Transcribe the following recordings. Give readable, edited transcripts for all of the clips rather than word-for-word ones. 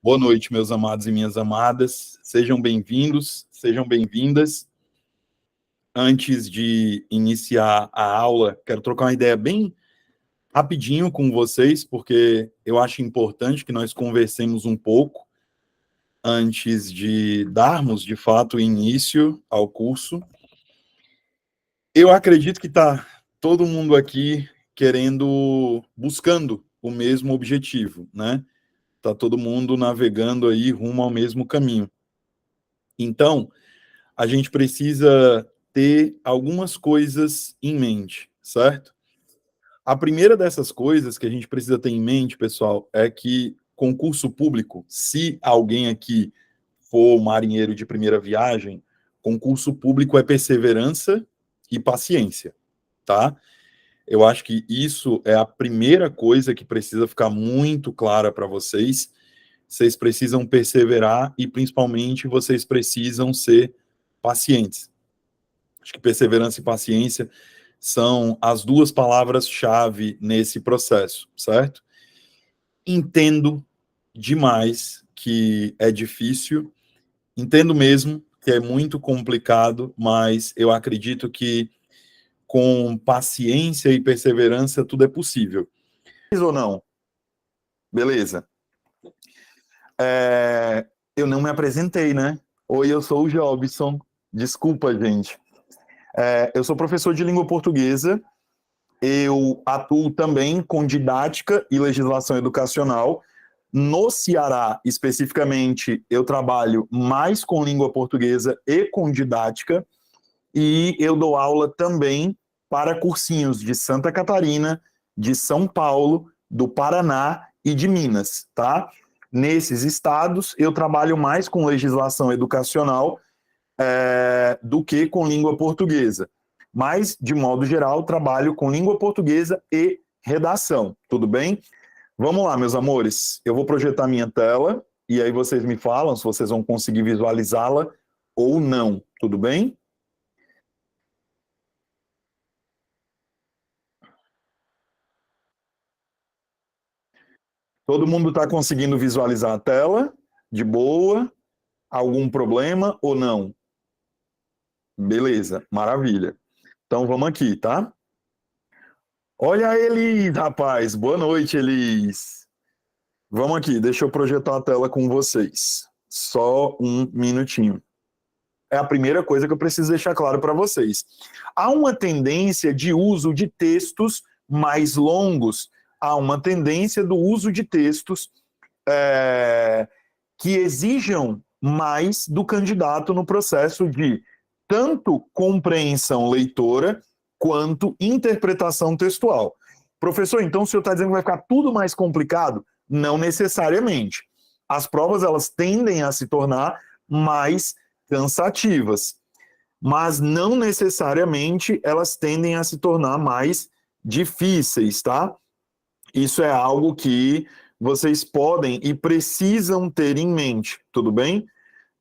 Boa noite, meus amados e minhas amadas. Sejam bem-vindos, sejam bem-vindas. Antes de iniciar a aula, quero trocar uma ideia bem rapidinho com vocês, porque eu acho importante que nós conversemos um pouco antes de darmos, de fato, início ao curso. Eu acredito que está todo mundo aqui buscando o mesmo objetivo, né? Está todo mundo navegando aí rumo ao mesmo caminho. Então, a gente precisa ter algumas coisas em mente, certo? A primeira dessas coisas que a gente precisa ter em mente, pessoal, é que concurso público, se alguém aqui for marinheiro de primeira viagem, concurso público é perseverança e paciência, tá? Eu acho que isso é a primeira coisa que precisa ficar muito clara para vocês. Vocês precisam perseverar e, principalmente, vocês precisam ser pacientes. Acho que perseverança e paciência são as duas palavras-chave nesse processo, certo? Entendo demais que é difícil, entendo mesmo que é muito complicado, mas eu acredito que com paciência e perseverança tudo é possível. Ou não? Beleza. Eu não me apresentei, né? Oi, eu sou o Jobson. Desculpa, gente. Eu sou professor de língua portuguesa. Eu atuo também com didática e legislação educacional. No Ceará, especificamente, eu trabalho mais com língua portuguesa e com didática. E eu dou aula também para cursinhos de Santa Catarina, de São Paulo, do Paraná e de Minas, tá? Nesses estados, eu trabalho mais com legislação educacional do que com língua portuguesa. Mas, de modo geral, trabalho com língua portuguesa e redação, tudo bem? Vamos lá, meus amores. Eu vou projetar minha tela e aí vocês me falam se vocês vão conseguir visualizá-la ou não, tudo bem? Todo mundo está conseguindo visualizar a tela? De boa? Algum problema ou não? Beleza, maravilha. Então vamos aqui, tá? Olha a Elis, rapaz. Boa noite, Elis. Vamos aqui, deixa eu projetar a tela com vocês. Só um minutinho. É a primeira coisa que eu preciso deixar claro para vocês. Há uma tendência de uso de textos mais longos. Há uma tendência do uso de textos que exijam mais do candidato no processo de tanto compreensão leitora quanto interpretação textual. Professor, então o senhor está dizendo que vai ficar tudo mais complicado? Não necessariamente. As provas elas tendem a se tornar mais cansativas, mas não necessariamente elas tendem a se tornar mais difíceis, tá? Isso é algo que vocês podem e precisam ter em mente, tudo bem?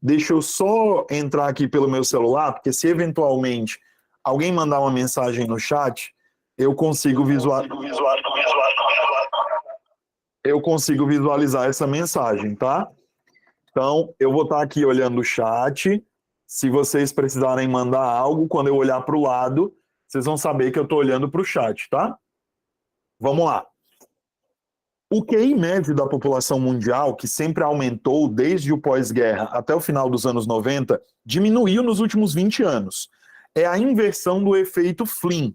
Deixa eu só entrar aqui pelo meu celular, porque se eventualmente alguém mandar uma mensagem no chat, eu consigo visualizar essa mensagem, tá? Então, eu vou estar aqui olhando o chat. Se vocês precisarem mandar algo, quando eu olhar para o lado, vocês vão saber que eu estou olhando para o chat, tá? Vamos lá. O QI médio da população mundial, que sempre aumentou desde o pós-guerra até o final dos anos 90, diminuiu nos últimos 20 anos. É a inversão do efeito Flynn.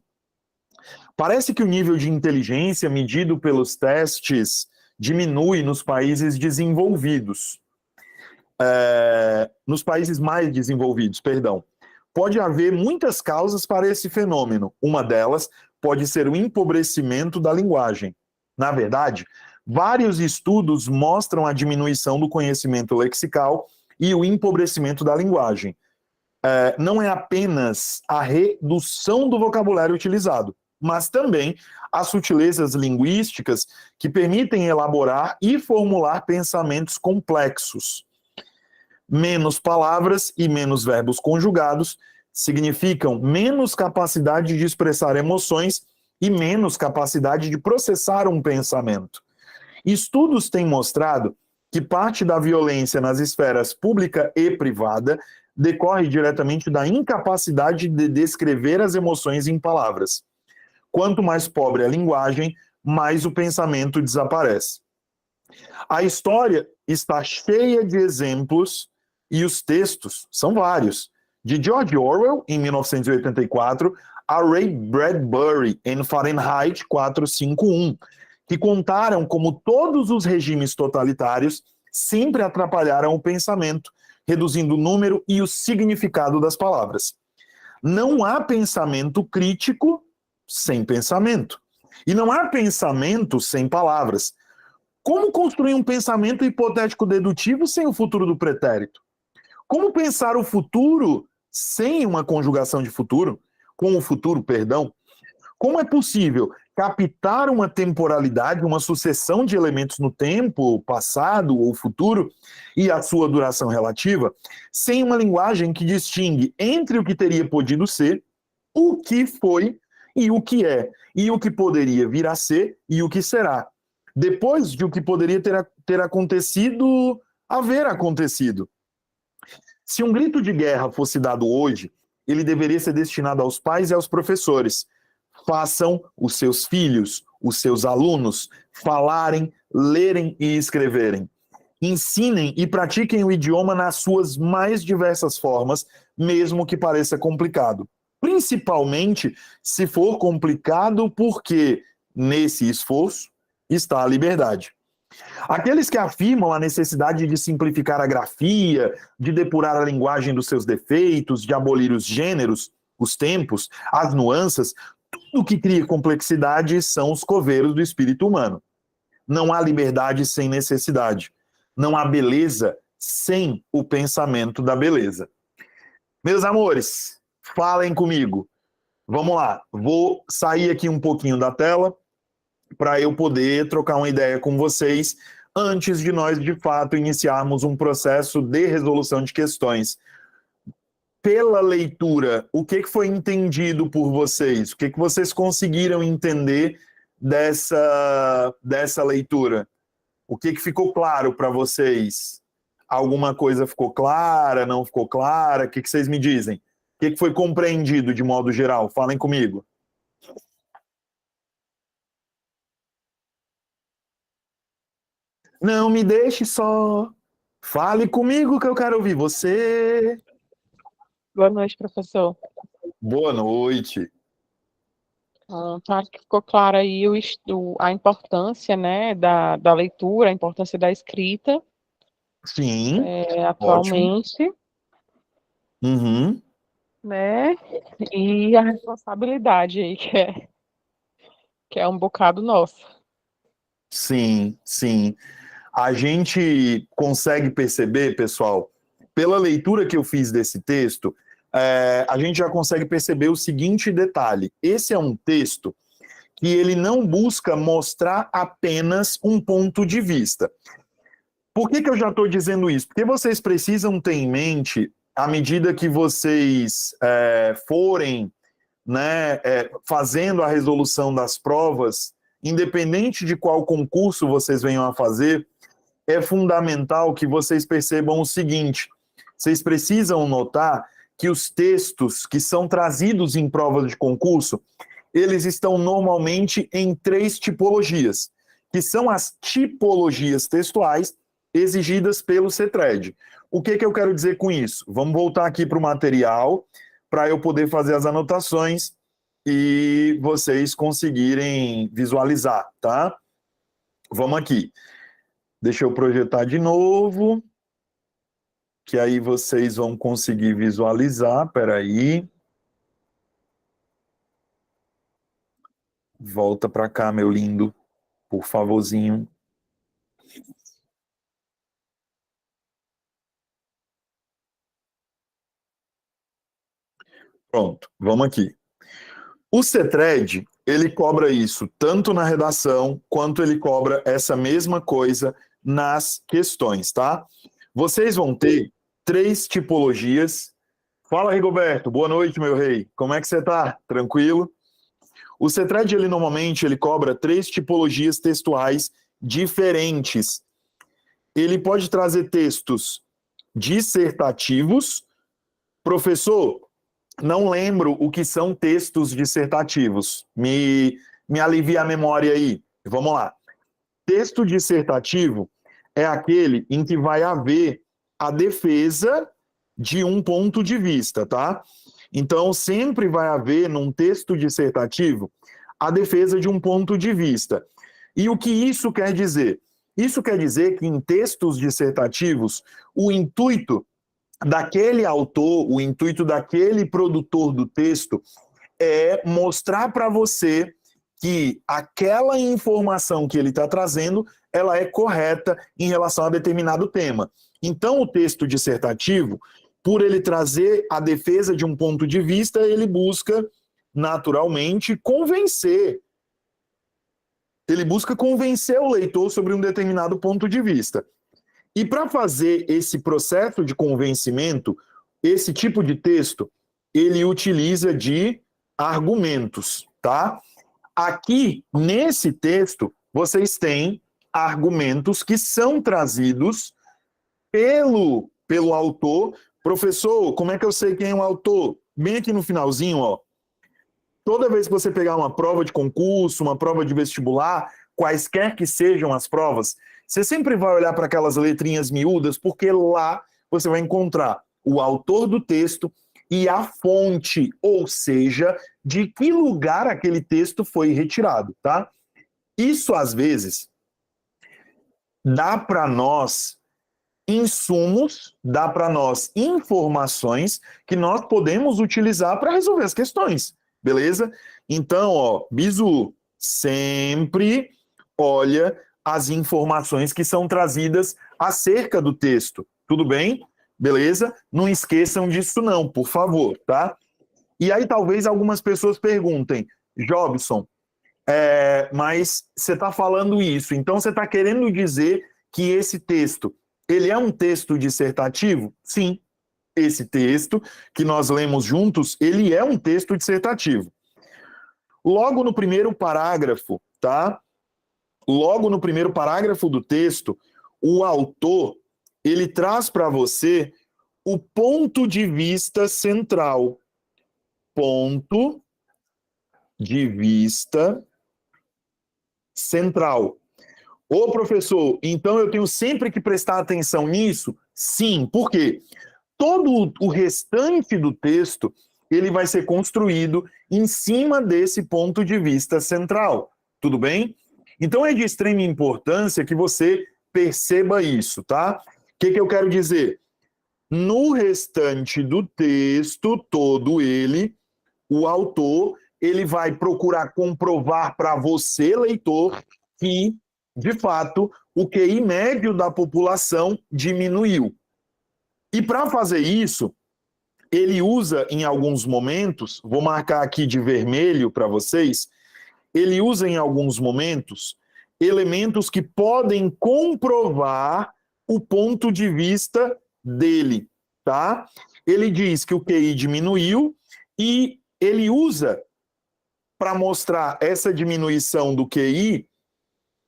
Parece que o nível de inteligência medido pelos testes diminui nos países desenvolvidos. Nos países mais desenvolvidos, perdão. Pode haver muitas causas para esse fenômeno. Uma delas pode ser o empobrecimento da linguagem. Na verdade, vários estudos mostram a diminuição do conhecimento lexical e o empobrecimento da linguagem. Não é apenas a redução do vocabulário utilizado, mas também as sutilezas linguísticas que permitem elaborar e formular pensamentos complexos. Menos palavras e menos verbos conjugados significam menos capacidade de expressar emoções e menos capacidade de processar um pensamento. Estudos têm mostrado que parte da violência nas esferas pública e privada decorre diretamente da incapacidade de descrever as emoções em palavras. Quanto mais pobre a linguagem, mais o pensamento desaparece. A história está cheia de exemplos e os textos são vários. De George Orwell, em 1984, a Ray Bradbury, em Fahrenheit 451, que contaram como todos os regimes totalitários sempre atrapalharam o pensamento, reduzindo o número e o significado das palavras. Não há pensamento crítico sem pensamento. E não há pensamento sem palavras. Como construir um pensamento hipotético dedutivo sem o futuro do pretérito? Como pensar o futuro sem uma conjugação de futuro? Com o futuro, perdão. Como é possível captar uma temporalidade, uma sucessão de elementos no tempo, passado ou futuro, e a sua duração relativa, sem uma linguagem que distingue entre o que teria podido ser, o que foi e o que é, e o que poderia vir a ser e o que será, depois de o que poderia ter acontecido, haver acontecido. Se um grito de guerra fosse dado hoje, ele deveria ser destinado aos pais e aos professores. Façam os seus filhos, os seus alunos, falarem, lerem e escreverem. Ensinem e pratiquem o idioma nas suas mais diversas formas, mesmo que pareça complicado. Principalmente se for complicado, porque nesse esforço está a liberdade. Aqueles que afirmam a necessidade de simplificar a grafia, de depurar a linguagem dos seus defeitos, de abolir os gêneros, os tempos, as nuances, tudo que cria complexidade são os coveiros do espírito humano. Não há liberdade sem necessidade. Não há beleza sem o pensamento da beleza. Meus amores, falem comigo. Vamos lá, vou sair aqui um pouquinho da tela para eu poder trocar uma ideia com vocês antes de nós, de fato, iniciarmos um processo de resolução de questões. Pela leitura, o que foi entendido por vocês? O que vocês conseguiram entender dessa leitura? O que ficou claro para vocês? Alguma coisa ficou clara, não ficou clara? O que vocês me dizem? O que foi compreendido de modo geral? Falem comigo. Não me deixe só. Fale comigo que eu quero ouvir você. Boa noite, professor. Boa noite. Acho que ficou claro aí a importância, né, da leitura, a importância da escrita. Sim. Atualmente. Uhum. Né? E a responsabilidade aí, que é um bocado nossa. Sim, sim. A gente consegue perceber, pessoal, pela leitura que eu fiz desse texto, a gente já consegue perceber o seguinte detalhe. Esse é um texto que ele não busca mostrar apenas um ponto de vista. Por que eu já estou dizendo isso? Porque vocês precisam ter em mente, à medida que vocês forem, né, fazendo a resolução das provas, independente de qual concurso vocês venham a fazer, é fundamental que vocês percebam o seguinte: vocês precisam notar que os textos que são trazidos em provas de concurso, eles estão normalmente em 3 tipologias, que são as tipologias textuais exigidas pelo CETRED. O que eu quero dizer com isso? Vamos voltar aqui para o material, para eu poder fazer as anotações e vocês conseguirem visualizar, tá? Vamos aqui. Deixa eu projetar de novo, que aí vocês vão conseguir visualizar. Peraí. Volta para cá, meu lindo, por favorzinho. Pronto, vamos aqui. O CETRED, ele cobra isso tanto na redação, quanto ele cobra essa mesma coisa nas questões, tá? Vocês vão ter 3 tipologias. Fala, Rigoberto. Boa noite, meu rei. Como é que você tá? Tranquilo? O CETRED, ele normalmente cobra 3 tipologias textuais diferentes. ele pode trazer textos dissertativos. Professor, não lembro o que são textos dissertativos. Me alivia a memória aí. Vamos lá. Texto dissertativo é aquele em que vai haver a defesa de um ponto de vista, tá? Então, sempre vai haver, num texto dissertativo, a defesa de um ponto de vista. E o que isso quer dizer? Isso quer dizer que em textos dissertativos, o intuito daquele autor, o intuito daquele produtor do texto é mostrar para você que aquela informação que ele está trazendo, ela é correta em relação a determinado tema. Então, o texto dissertativo, por ele trazer a defesa de um ponto de vista, ele busca, naturalmente, convencer. Ele busca convencer o leitor sobre um determinado ponto de vista. E para fazer esse processo de convencimento, esse tipo de texto, ele utiliza de argumentos, tá? Aqui, nesse texto, vocês têm argumentos que são trazidos pelo autor. Professor, como é que eu sei quem é o autor? Bem aqui no finalzinho, ó. Toda vez que você pegar uma prova de concurso, uma prova de vestibular, quaisquer que sejam as provas, você sempre vai olhar para aquelas letrinhas miúdas, porque lá você vai encontrar o autor do texto e a fonte, ou seja, de que lugar aquele texto foi retirado, tá? Isso, às vezes, dá para nós insumos, dá para nós informações que nós podemos utilizar para resolver as questões, beleza? Então, ó, Bizu, sempre olha as informações que são trazidas acerca do texto, tudo bem? Beleza? Não esqueçam disso não, por favor, tá? E aí talvez algumas pessoas perguntem, Jobson, mas você está falando isso, então você está querendo dizer que esse texto, ele é um texto dissertativo? Sim, esse texto que nós lemos juntos, ele é um texto dissertativo. Logo no primeiro parágrafo, tá? Logo no primeiro parágrafo do texto, o autor, ele traz para você o ponto de vista central. Ponto de vista central. Ô, professor, então eu tenho sempre que prestar atenção nisso? Sim, por quê? Todo o restante do texto, ele vai ser construído em cima desse ponto de vista central. Tudo bem? Então é de extrema importância que você perceba isso, tá? O que eu quero dizer? No restante do texto, todo ele, o autor, ele vai procurar comprovar para você, leitor, que, de fato, o QI médio da população diminuiu. E para fazer isso, ele usa em alguns momentos, vou marcar aqui de vermelho para vocês, ele usa em alguns momentos elementos que podem comprovar o ponto de vista dele, tá? Ele diz que o QI diminuiu e ele usa, para mostrar essa diminuição do QI,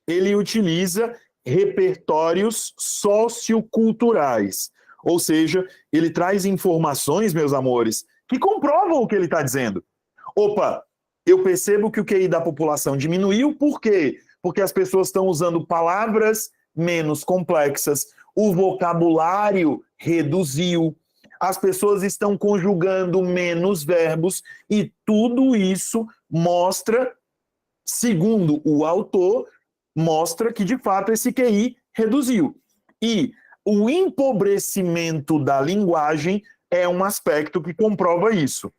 ele utiliza repertórios socioculturais. Ou seja, ele traz informações, meus amores, que comprovam o que ele está dizendo. Opa, eu percebo que o QI da população diminuiu, por quê? Porque as pessoas estão usando palavras menos complexas, o vocabulário reduziu, as pessoas estão conjugando menos verbos, e tudo isso mostra, segundo o autor, mostra que, de fato, esse QI reduziu. E o empobrecimento da linguagem é um aspecto que comprova isso.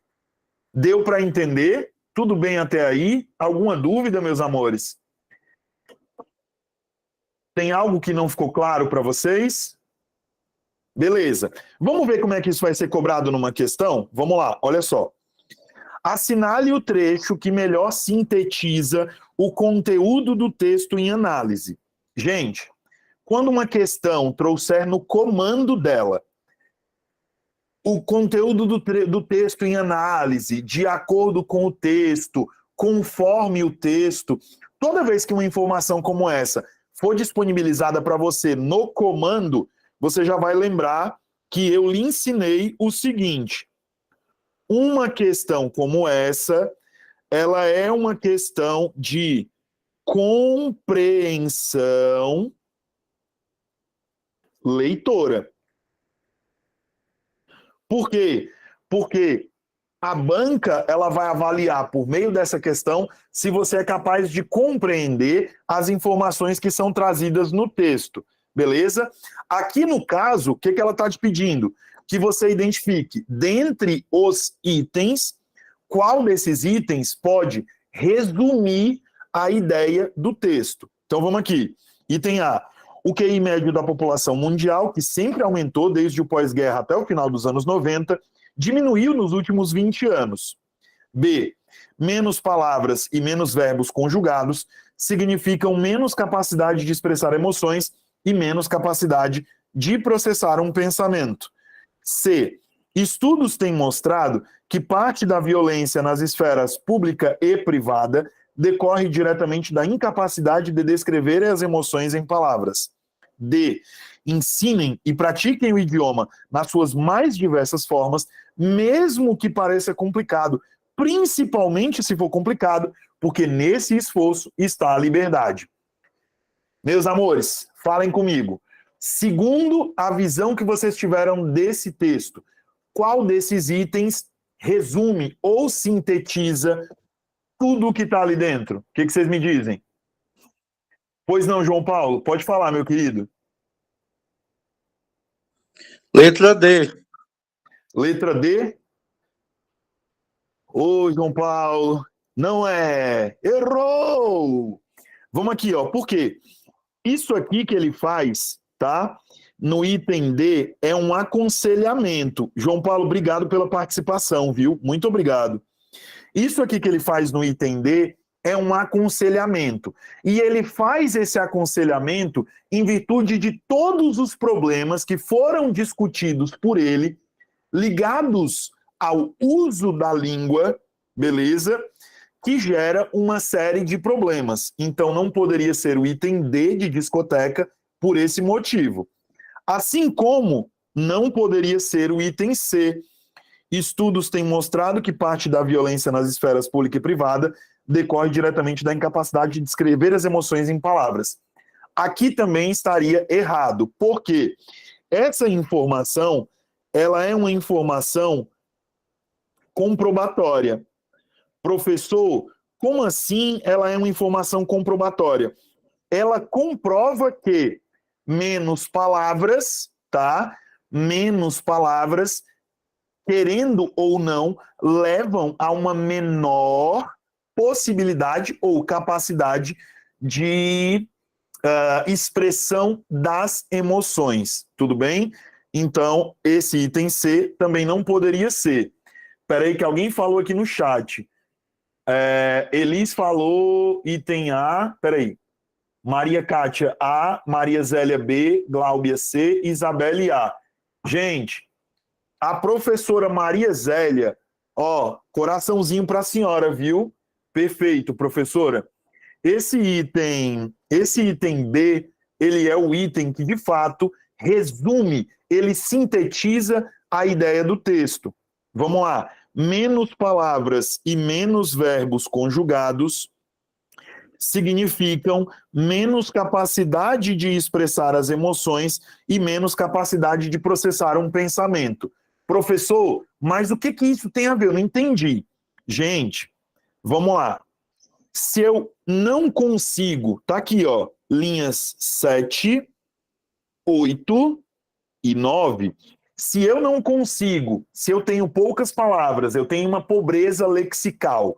Deu para entender? Tudo bem até aí? Alguma dúvida, meus amores? Tem algo que não ficou claro para vocês? Beleza. Vamos ver como é que isso vai ser cobrado numa questão? Vamos lá, olha só. Assinale o trecho que melhor sintetiza o conteúdo do texto em análise. Gente, quando uma questão trouxer no comando dela o conteúdo do texto em análise, de acordo com o texto, conforme o texto, toda vez que uma informação como essa for disponibilizada para você no comando, você já vai lembrar que eu lhe ensinei o seguinte: uma questão como essa, ela é uma questão de compreensão leitora. Por quê? Porque a banca, ela vai avaliar por meio dessa questão se você é capaz de compreender as informações que são trazidas no texto, beleza? Aqui no caso, o que ela está te pedindo? Que você identifique, dentre os itens, qual desses itens pode resumir a ideia do texto. Então vamos aqui. Item A. O QI médio da população mundial, que sempre aumentou desde o pós-guerra até o final dos anos 90, diminuiu nos últimos 20 anos. B. Menos palavras e menos verbos conjugados significam menos capacidade de expressar emoções e menos capacidade de processar um pensamento. C. Estudos têm mostrado que parte da violência nas esferas pública e privada decorre diretamente da incapacidade de descrever as emoções em palavras. D. Ensinem e pratiquem o idioma nas suas mais diversas formas, mesmo que pareça complicado, principalmente se for complicado, porque nesse esforço está a liberdade. Meus amores, falem comigo. Segundo a visão que vocês tiveram desse texto, qual desses itens resume ou sintetiza tudo o que está ali dentro? O que vocês me dizem? Pois não, João Paulo? Pode falar, meu querido. Letra D. Letra D? Ô, João Paulo, não é. Errou! Vamos aqui, ó. Por quê? Isso aqui que ele faz, tá? No item D é um aconselhamento. João Paulo, obrigado pela participação, viu? Muito obrigado. Isso aqui que ele faz no item D é um aconselhamento. E ele faz esse aconselhamento em virtude de todos os problemas que foram discutidos por ele, ligados ao uso da língua, beleza? Que gera uma série de problemas. Então não poderia ser o item D de discoteca por esse motivo. Assim como não poderia ser o item C. Estudos têm mostrado que parte da violência nas esferas pública e privada decorre diretamente da incapacidade de descrever as emoções em palavras. Aqui também estaria errado. Por quê? Essa informação, ela é uma informação comprobatória. Professor, como assim ela é uma informação comprobatória? Ela comprova que menos palavras, tá? Menos palavras, querendo ou não, levam a uma menor possibilidade ou capacidade de expressão das emoções. Tudo bem? Então, esse item C também não poderia ser. Espera aí que alguém falou aqui no chat. Elis falou item A. Espera aí. Maria Kátia A, Maria Zélia B, Gláubia C, Isabelle A. Gente, a professora Maria Zélia, ó, coraçãozinho para a senhora, viu? Perfeito, professora. Esse item B, ele é o item que, de fato, resume, ele sintetiza a ideia do texto. Vamos lá. Menos palavras e menos verbos conjugados significam menos capacidade de expressar as emoções e menos capacidade de processar um pensamento. Professor, mas o que isso tem a ver? Eu não entendi. Gente, vamos lá. Se eu não consigo, tá aqui, ó, linhas 7, 8 e 9. Se eu não consigo, se eu tenho poucas palavras, eu tenho uma pobreza lexical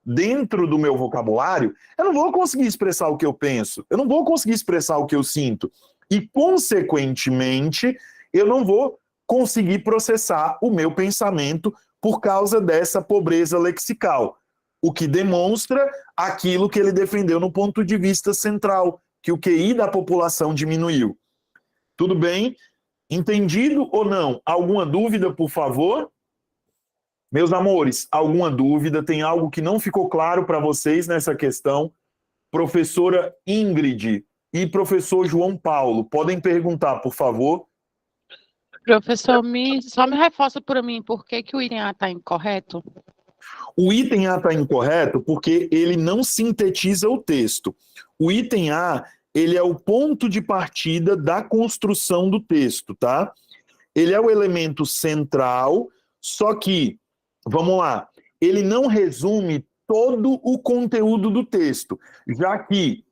dentro do meu vocabulário, eu não vou conseguir expressar o que eu penso, eu não vou conseguir expressar o que eu sinto. E, consequentemente, eu não vou conseguir processar o meu pensamento por causa dessa pobreza lexical. O que demonstra aquilo que ele defendeu no ponto de vista central, que o QI da população diminuiu. Tudo bem? Entendido ou não? Alguma dúvida, por favor? Meus amores, alguma dúvida? Tem algo que não ficou claro para vocês nessa questão? Professora Ingrid, e professor João Paulo. Podem perguntar, por favor. Professor, só me reforça para mim por que o item A está incorreto? O item A está incorreto porque ele não sintetiza o texto. O item A, ele é o ponto de partida da construção do texto, tá? Ele é o elemento central, só que, vamos lá, ele não resume todo o conteúdo do texto, já que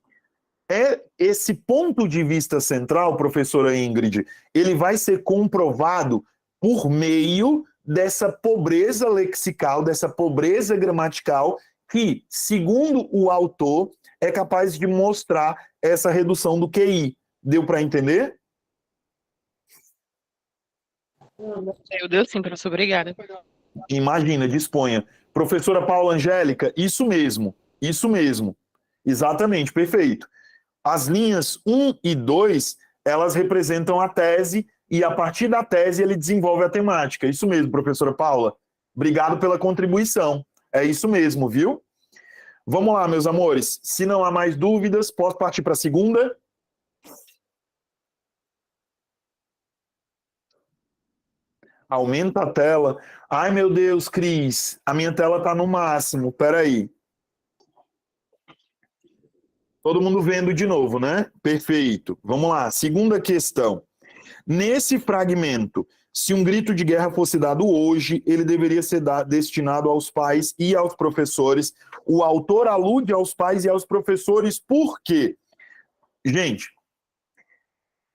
esse ponto de vista central, professora Ingrid, ele vai ser comprovado por meio dessa pobreza lexical, dessa pobreza gramatical, que, segundo o autor, é capaz de mostrar essa redução do QI. Deu para entender? Deu sim, professor, obrigada. Imagina, disponha. Professora Paula Angélica, isso mesmo, exatamente, perfeito. As linhas 1 e 2, elas representam a tese, e a partir da tese ele desenvolve a temática. Isso mesmo, professora Paula. Obrigado pela contribuição. É isso mesmo, viu? Vamos lá, meus amores. Se não há mais dúvidas, posso partir para a segunda? Aumenta a tela. Ai, meu Deus, Cris, a minha tela está no máximo. Peraí. Todo mundo vendo de novo, né? Perfeito. Vamos lá. Segunda questão. Nesse fragmento, se um grito de guerra fosse dado hoje, ele deveria ser destinado aos pais e aos professores. O autor alude aos pais e aos professores por quê? Gente,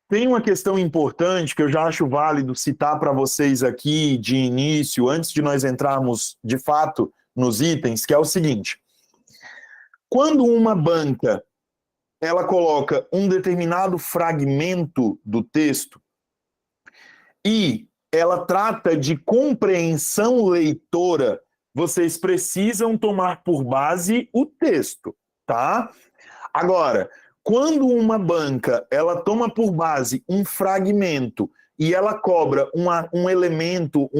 tem uma questão importante que eu já acho válido citar para vocês aqui de início, antes de nós entrarmos de fato nos itens, que é o seguinte. Quando uma banca ela coloca um determinado fragmento do texto e ela trata de compreensão leitora, vocês precisam tomar por base o texto, tá? Agora, quando uma banca ela toma por base um fragmento e ela cobra um elemento,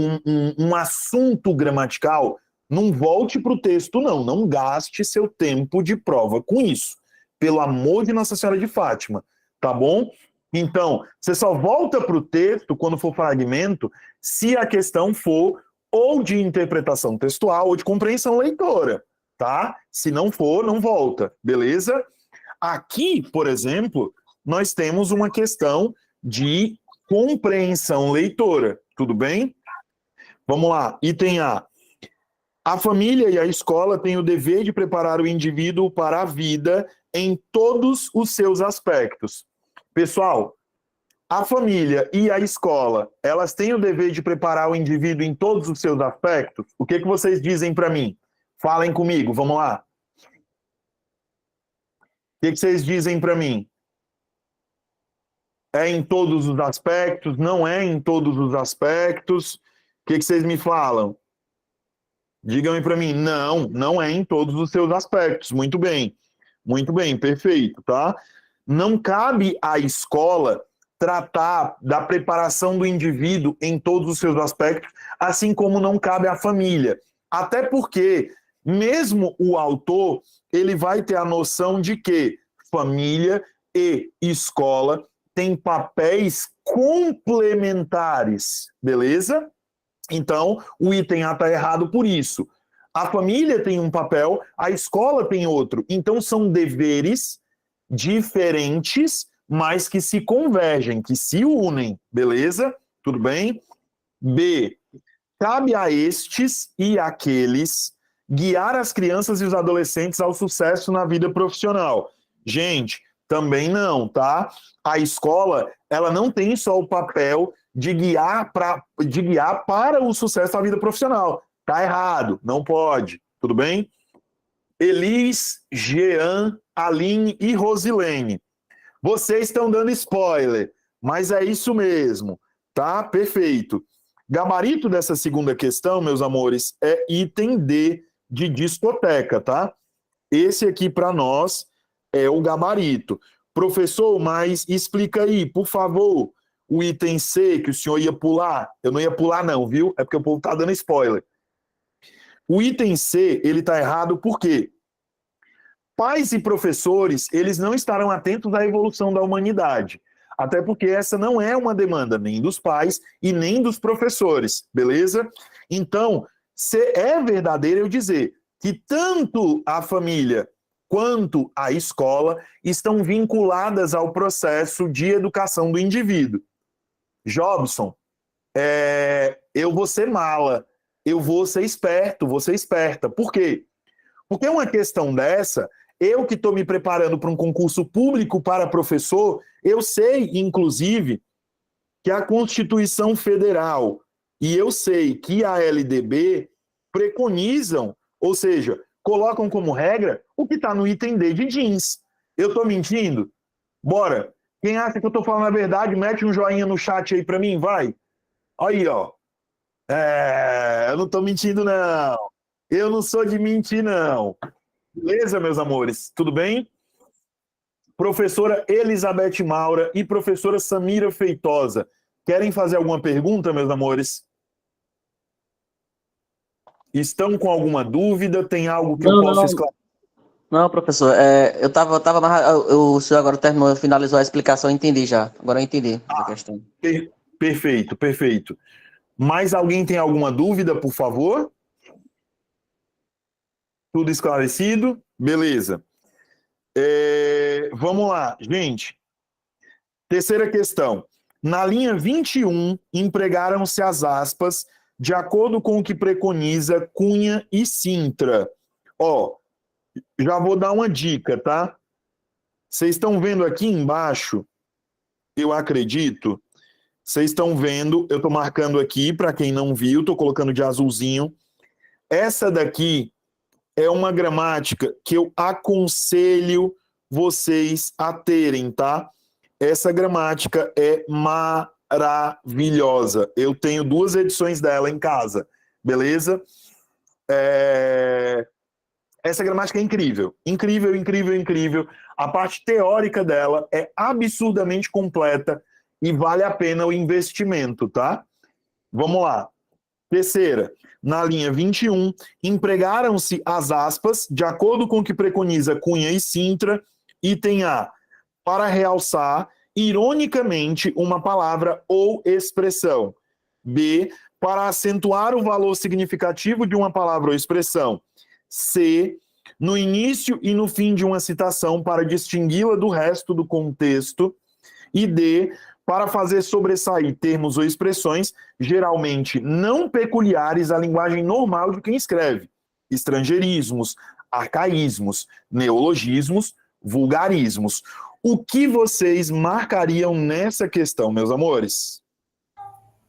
um assunto gramatical, não volte para o texto, não gaste seu tempo de prova com isso. Pelo amor de Nossa Senhora de Fátima, tá bom? Então, você só volta para o texto, quando for fragmento, se a questão for ou de interpretação textual ou de compreensão leitora, tá? Se não for, não volta, beleza? Aqui, por exemplo, nós temos uma questão de compreensão leitora, tudo bem? Vamos lá, item A. A família e a escola têm o dever de preparar o indivíduo para a vida em todos os seus aspectos. Pessoal, a família e a escola, elas têm o dever de preparar o indivíduo em todos os seus aspectos? O que vocês dizem para mim? Falem comigo, vamos lá. O que vocês dizem para mim? É em todos os aspectos? Não é em todos os aspectos? O que vocês me falam? Digam para mim, não é em todos os seus aspectos. Muito bem, perfeito, tá? Não cabe à escola tratar da preparação do indivíduo em todos os seus aspectos, assim como não cabe à família. Até porque, mesmo o autor, ele vai ter a noção de que família e escola têm papéis complementares, beleza? Então, o item A está errado por isso. A família tem um papel, a escola tem outro. Então, são deveres diferentes, mas que se convergem, que se unem. Beleza? Tudo bem? B. Cabe a estes e aqueles guiar as crianças e os adolescentes ao sucesso na vida profissional. Gente, também não, tá? A escola, ela não tem só o papel de guiar para o sucesso da vida profissional. Tá errado, não pode. Tudo bem? Elis, Jean, Aline e Rosilene. Vocês estão dando spoiler, mas é isso mesmo, tá? Perfeito. Gabarito dessa segunda questão, meus amores, é item D de discoteca, tá? Esse aqui para nós é o gabarito. Professor, mas explica aí, por favor, o item C que o senhor ia pular. Eu não ia pular não, viu? É porque o povo tá dando spoiler. O item C, ele tá errado por quê? Pais e professores, eles não estarão atentos à evolução da humanidade. Até porque essa não é uma demanda nem dos pais e nem dos professores, beleza? Então, é verdadeiro eu dizer que tanto a família quanto a escola estão vinculadas ao processo de educação do indivíduo. Jobson, eu vou ser mala, eu vou ser esperto, vou ser esperta. Por quê? Porque uma questão dessa, eu que estou me preparando para um concurso público para professor, eu sei, inclusive, que a Constituição Federal e eu sei que a LDB preconizam, ou seja, colocam como regra o que está no item D de jeans. Eu estou mentindo? Bora. Quem acha que eu estou falando a verdade, mete um joinha no chat aí para mim, vai. Aí, ó. Eu não estou mentindo, não. Eu não sou de mentir, não. Beleza, meus amores? Tudo bem? Professora Elizabeth Maura e professora Samira Feitosa, querem fazer alguma pergunta, meus amores? Estão com alguma dúvida? Tem algo que eu possa esclarecer? Não, professor, o senhor agora finalizou a explicação, eu entendi já. Agora eu entendi a questão. Perfeito, perfeito. Mais alguém tem alguma dúvida, por favor? Tudo esclarecido? Beleza. Vamos lá, gente. Terceira questão. Na linha 21, empregaram-se as aspas de acordo com o que preconiza Cunha e Sintra. Ó, já vou dar uma dica, tá? Vocês estão vendo aqui embaixo, eu acredito, vocês estão vendo, eu estou marcando aqui, para quem não viu, estou colocando de azulzinho. Essa daqui é uma gramática que eu aconselho vocês a terem, tá? Essa gramática é maravilhosa. Eu tenho 2 edições dela em casa, beleza? Essa gramática é incrível. Incrível, incrível, incrível. A parte teórica dela é absurdamente completa e vale a pena o investimento, tá? Vamos lá. Terceira, na linha 21, empregaram-se as aspas de acordo com o que preconiza Cunha e Sintra, item A, para realçar, ironicamente, uma palavra ou expressão. B, para acentuar o valor significativo de uma palavra ou expressão. C, no início e no fim de uma citação para distingui-la do resto do contexto. E D, para fazer sobressair termos ou expressões geralmente não peculiares à linguagem normal de quem escreve. Estrangeirismos, arcaísmos, neologismos, vulgarismos. O que vocês marcariam nessa questão, meus amores?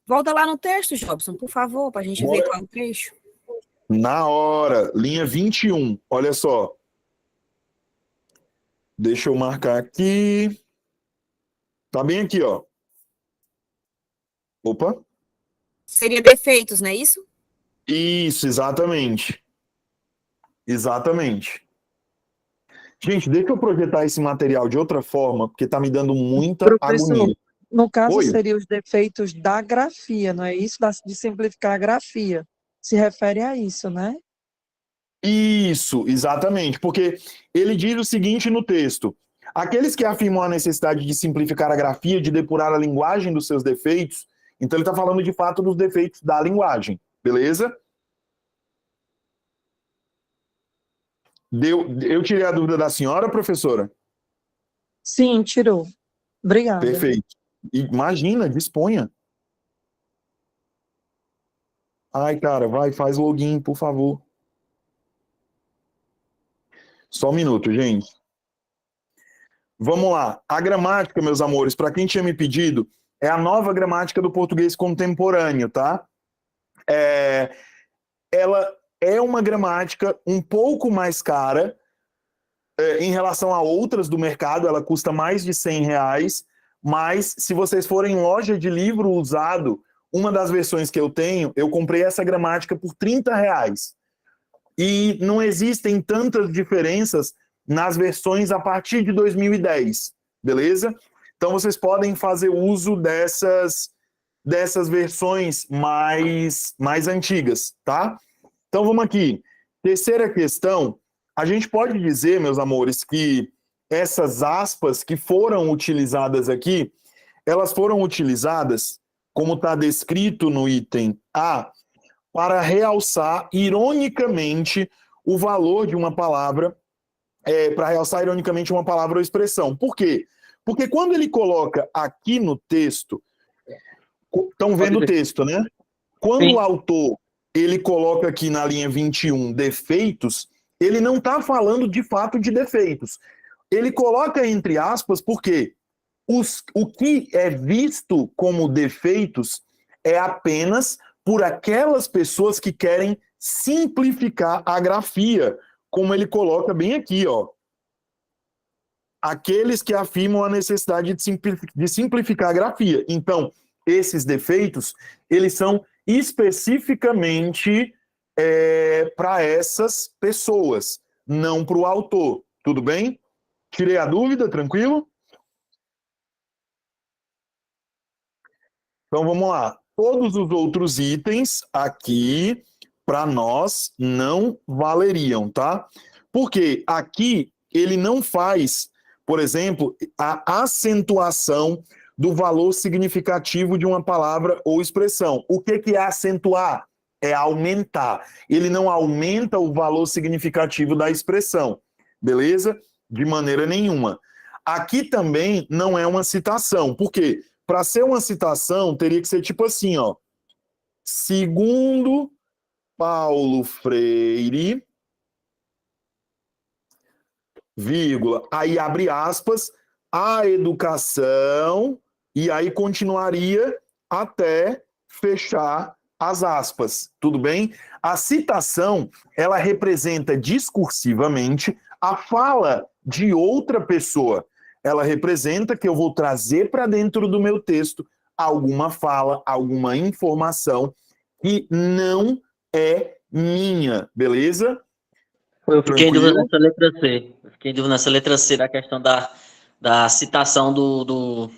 Volta lá no texto, Jobson, por favor, para a gente ver qual é o trecho. Na hora, linha 21, olha só. Deixa eu marcar aqui. Tá bem aqui, ó. Opa. Seria defeitos, não é isso? Isso, exatamente. Exatamente. Gente, deixa eu projetar esse material de outra forma, porque tá me dando muita agonia. No caso, Oi? seriam os defeitos da grafia, não é isso? De simplificar a grafia. Se refere a isso, né? Isso, exatamente. Porque ele diz o seguinte no texto: aqueles que afirmam a necessidade de simplificar a grafia, de depurar a linguagem dos seus defeitos, então ele está falando de fato dos defeitos da linguagem, beleza? Eu tirei a dúvida da senhora, professora? Sim, tirou. Obrigada. Perfeito. Imagina, disponha. Ai, cara, vai, faz login, por favor. Só um minuto, gente. Vamos lá. A gramática, meus amores, para quem tinha me pedido, é a nova gramática do português contemporâneo, tá? Ela é uma gramática um pouco mais cara em relação a outras do mercado, ela custa mais de R$100, mas se vocês forem em loja de livro usado, uma das versões que eu tenho, eu comprei essa gramática por R$30. E não existem tantas diferenças nas versões a partir de 2010, beleza? Então vocês podem fazer uso dessas versões mais antigas, tá? Então vamos aqui. Terceira questão, A gente pode dizer, meus amores, que essas aspas que foram utilizadas aqui, elas foram utilizadas, como está descrito no item A, para realçar ironicamente o valor de uma palavra, para realçar ironicamente uma palavra ou expressão. Por quê? Porque quando ele coloca aqui no texto, estão vendo o texto, né? Quando Sim. o autor ele coloca aqui na linha 21 defeitos, ele não está falando de fato de defeitos. Ele coloca entre aspas porque o que é visto como defeitos é apenas por aquelas pessoas que querem simplificar a grafia, como ele coloca bem aqui, ó. Aqueles que afirmam a necessidade de simplificar a grafia. Então, esses defeitos, eles são especificamente para essas pessoas, não para o autor. Tudo bem? Tirei a dúvida, tranquilo? Então, vamos lá. Todos os outros itens aqui, para nós, não valeriam, tá? Porque aqui ele não faz, por exemplo, a acentuação do valor significativo de uma palavra ou expressão. O que é acentuar? É aumentar. Ele não aumenta o valor significativo da expressão, beleza? De maneira nenhuma. Aqui também não é uma citação. Por quê? Para ser uma citação, teria que ser tipo assim, ó. Segundo Paulo Freire, vírgula, aí abre aspas, a educação, e aí continuaria até fechar as aspas, tudo bem? A citação, ela representa discursivamente a fala de outra pessoa. Ela representa que eu vou trazer para dentro do meu texto alguma fala, alguma informação que não é minha, beleza? Eu fiquei em dúvida Tranquilo? nessa letra C. Eu fiquei em dúvida nessa letra C da questão da citação do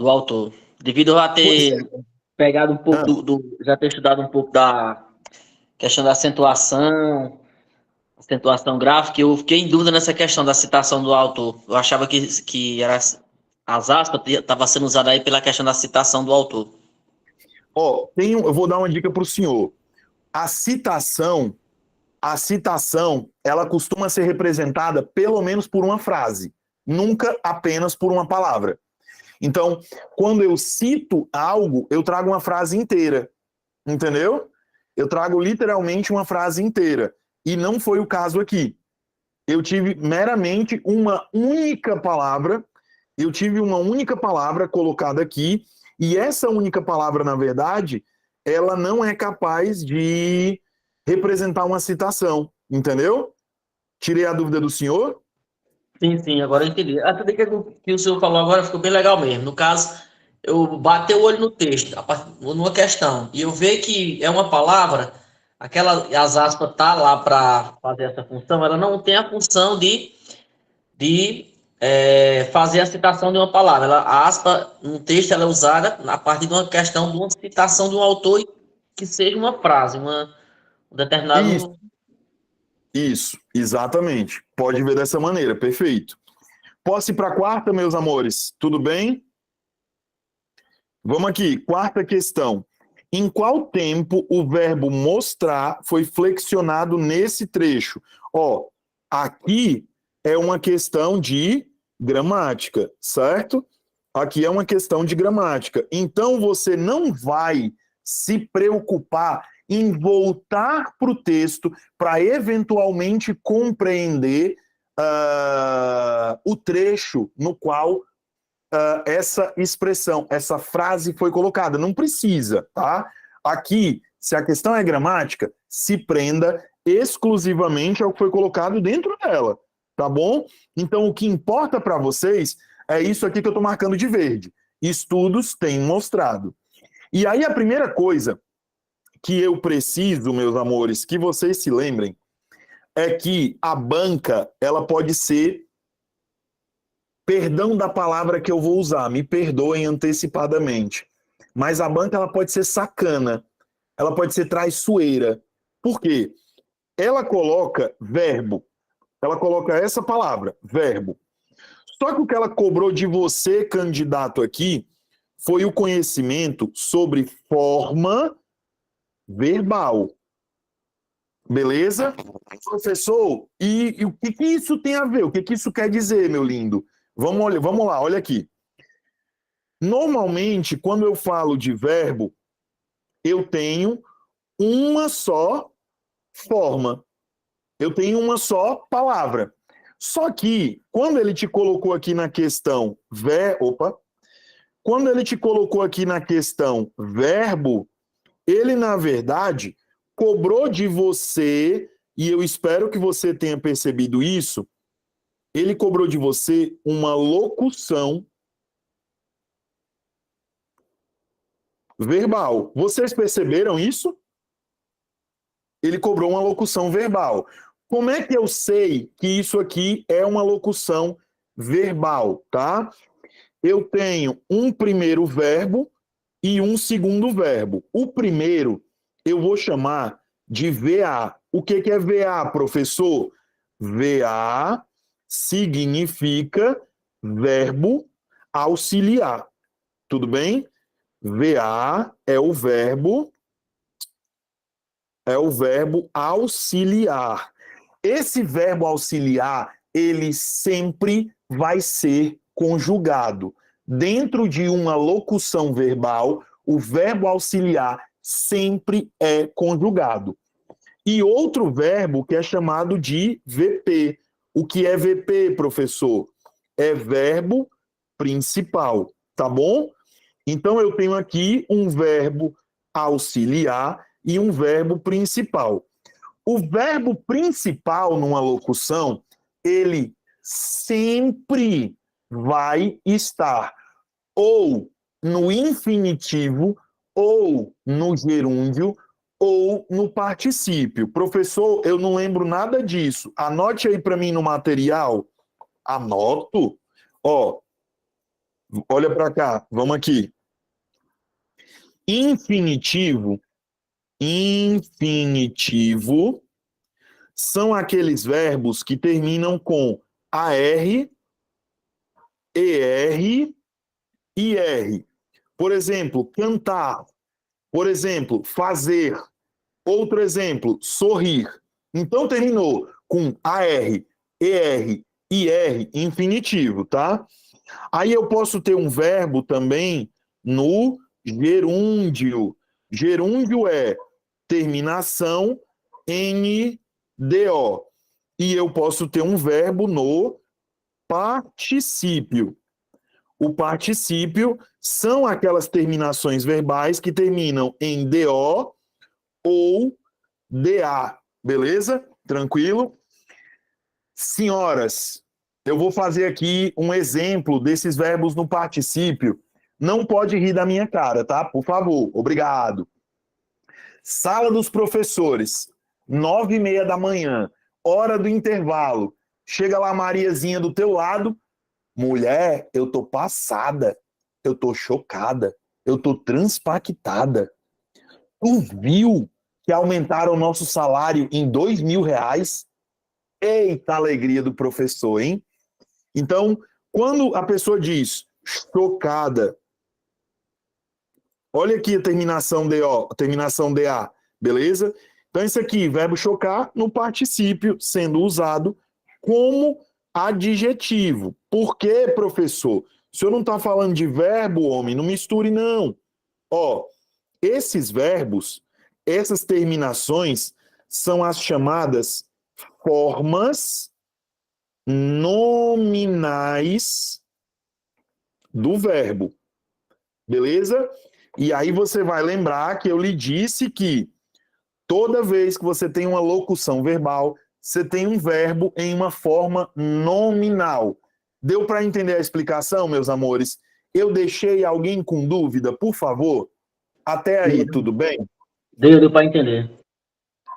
autor. Devido a Pois ter é. pegado um pouco Ah, já ter estudado um pouco da questão da acentuação gráfica, eu fiquei em dúvida nessa questão da citação do autor. Eu achava que era, as aspas estavam sendo usadas aí pela questão da citação do autor. ó, eu vou dar uma dica para o senhor. A citação, ela costuma ser representada pelo menos por uma frase, nunca apenas por uma palavra. Então, quando eu cito algo, eu trago uma frase inteira, entendeu? Eu trago literalmente uma frase inteira. E não foi o caso aqui. Eu tive meramente uma única palavra, colocada aqui, e essa única palavra, na verdade, ela não é capaz de representar uma citação, entendeu? Tirei a dúvida do senhor? Sim, agora eu entendi. A tudo que o senhor falou agora ficou bem legal mesmo. No caso, eu bati o olho no texto, numa questão, e eu vejo que é uma palavra, as aspas tá lá para fazer essa função, ela não tem a função de fazer a citação de uma palavra. A aspa no texto ela é usada a partir de uma questão de uma citação de um autor que seja uma frase, um determinado. Isso, exatamente. Pode ver dessa maneira, perfeito. Posso ir para a quarta, meus amores? Tudo bem? Vamos aqui, quarta questão. Em qual tempo o verbo mostrar foi flexionado nesse trecho? Ó, aqui é uma questão de gramática, certo? Aqui é uma questão de gramática. Então, você não vai se preocupar em voltar para o texto para eventualmente compreender o trecho no qual essa expressão, essa frase foi colocada. Não precisa, tá? Aqui, se a questão é gramática, se prenda exclusivamente ao que foi colocado dentro dela, tá bom? Então, o que importa para vocês é isso aqui que eu estou marcando de verde. Estudos têm mostrado. E aí, a primeira coisa que eu preciso, meus amores, que vocês se lembrem, é que a banca, ela pode ser, perdão da palavra que eu vou usar, me perdoem antecipadamente, mas a banca, ela pode ser sacana, ela pode ser traiçoeira. Por quê? ela coloca verbo. Ela coloca essa palavra, verbo. Só que o que ela cobrou de você, candidato, aqui, foi o conhecimento sobre forma verbal. Beleza? Professor, e o que isso tem a ver? O que isso quer dizer, meu lindo? Vamos lá, olha aqui. Normalmente, quando eu falo de verbo, eu tenho uma só forma. Eu tenho uma só palavra. Só que, quando ele te colocou aqui na questão quando ele te colocou aqui na questão verbo, ele, na verdade, cobrou de você, e eu espero que você tenha percebido isso, ele cobrou de você uma locução verbal. Vocês perceberam isso? Ele cobrou uma locução verbal. Como é que eu sei que isso aqui é uma locução verbal, tá? Eu tenho um primeiro verbo e um segundo verbo. O primeiro eu vou chamar de VA. O que é VA, professor? VA significa verbo auxiliar. Tudo bem? VA é o verbo auxiliar. Esse verbo auxiliar, ele sempre vai ser conjugado. Dentro de uma locução verbal, o verbo auxiliar sempre é conjugado. E outro verbo que é chamado de VP. O que é VP, professor? É verbo principal, tá bom? Então eu tenho aqui um verbo auxiliar e um verbo principal. O verbo principal numa locução, ele sempre vai estar ou no infinitivo, ou no gerúndio, ou no particípio. Professor, eu não lembro nada disso. Anote aí para mim no material. Anoto. Ó, olha para cá, vamos aqui. Infinitivo são aqueles verbos que terminam com AR, ER e R. Por exemplo, cantar. Por exemplo, fazer. Outro exemplo, sorrir. Então terminou com AR, ER e R infinitivo, tá? Aí eu posso ter um verbo também no gerúndio. Gerúndio é terminação NDO. E eu posso ter um verbo no particípio. O particípio são aquelas terminações verbais que terminam em DO ou DA. Beleza? Tranquilo? Senhoras, eu vou fazer aqui um exemplo desses verbos no particípio. Não pode rir da minha cara, tá? Por favor. Obrigado. Sala dos professores, 9h30 da manhã, hora do intervalo. Chega lá a Mariazinha do teu lado. Mulher, eu tô passada. Eu tô chocada. Eu tô transpactada. Tu viu que aumentaram o nosso salário em R$2.000? Eita alegria do professor, hein? Então, quando a pessoa diz chocada, olha aqui a terminação DO, a terminação DA, beleza? Então, isso aqui, verbo chocar no particípio, sendo usado como adjetivo. Por quê, professor? O senhor não está falando de verbo, homem? Não misture, não. Ó, esses verbos, essas terminações, são as chamadas formas nominais do verbo. Beleza? E aí você vai lembrar que eu lhe disse que toda vez que você tem uma locução verbal, você tem um verbo em uma forma nominal. Deu para entender a explicação, meus amores? Eu deixei alguém com dúvida, por favor? Até aí, tudo bem? Deu para entender.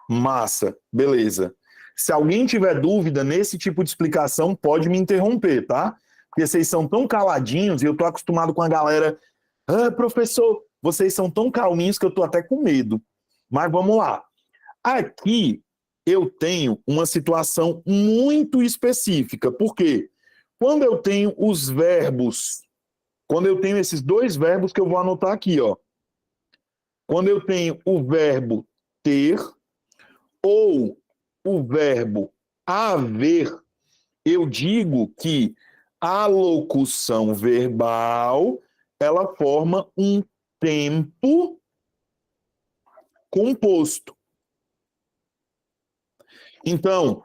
Massa, beleza. Se alguém tiver dúvida nesse tipo de explicação, pode me interromper, tá? Porque vocês são tão caladinhos e eu tô acostumado com a galera. Ah, professor, vocês são tão calminhos que eu tô até com medo. Mas vamos lá. Aqui, eu tenho uma situação muito específica. Por quê? Quando eu tenho os verbos, quando eu tenho esses dois verbos que eu vou anotar aqui, ó. Quando eu tenho o verbo ter ou o verbo haver, eu digo que a locução verbal, ela forma um tempo composto. Então,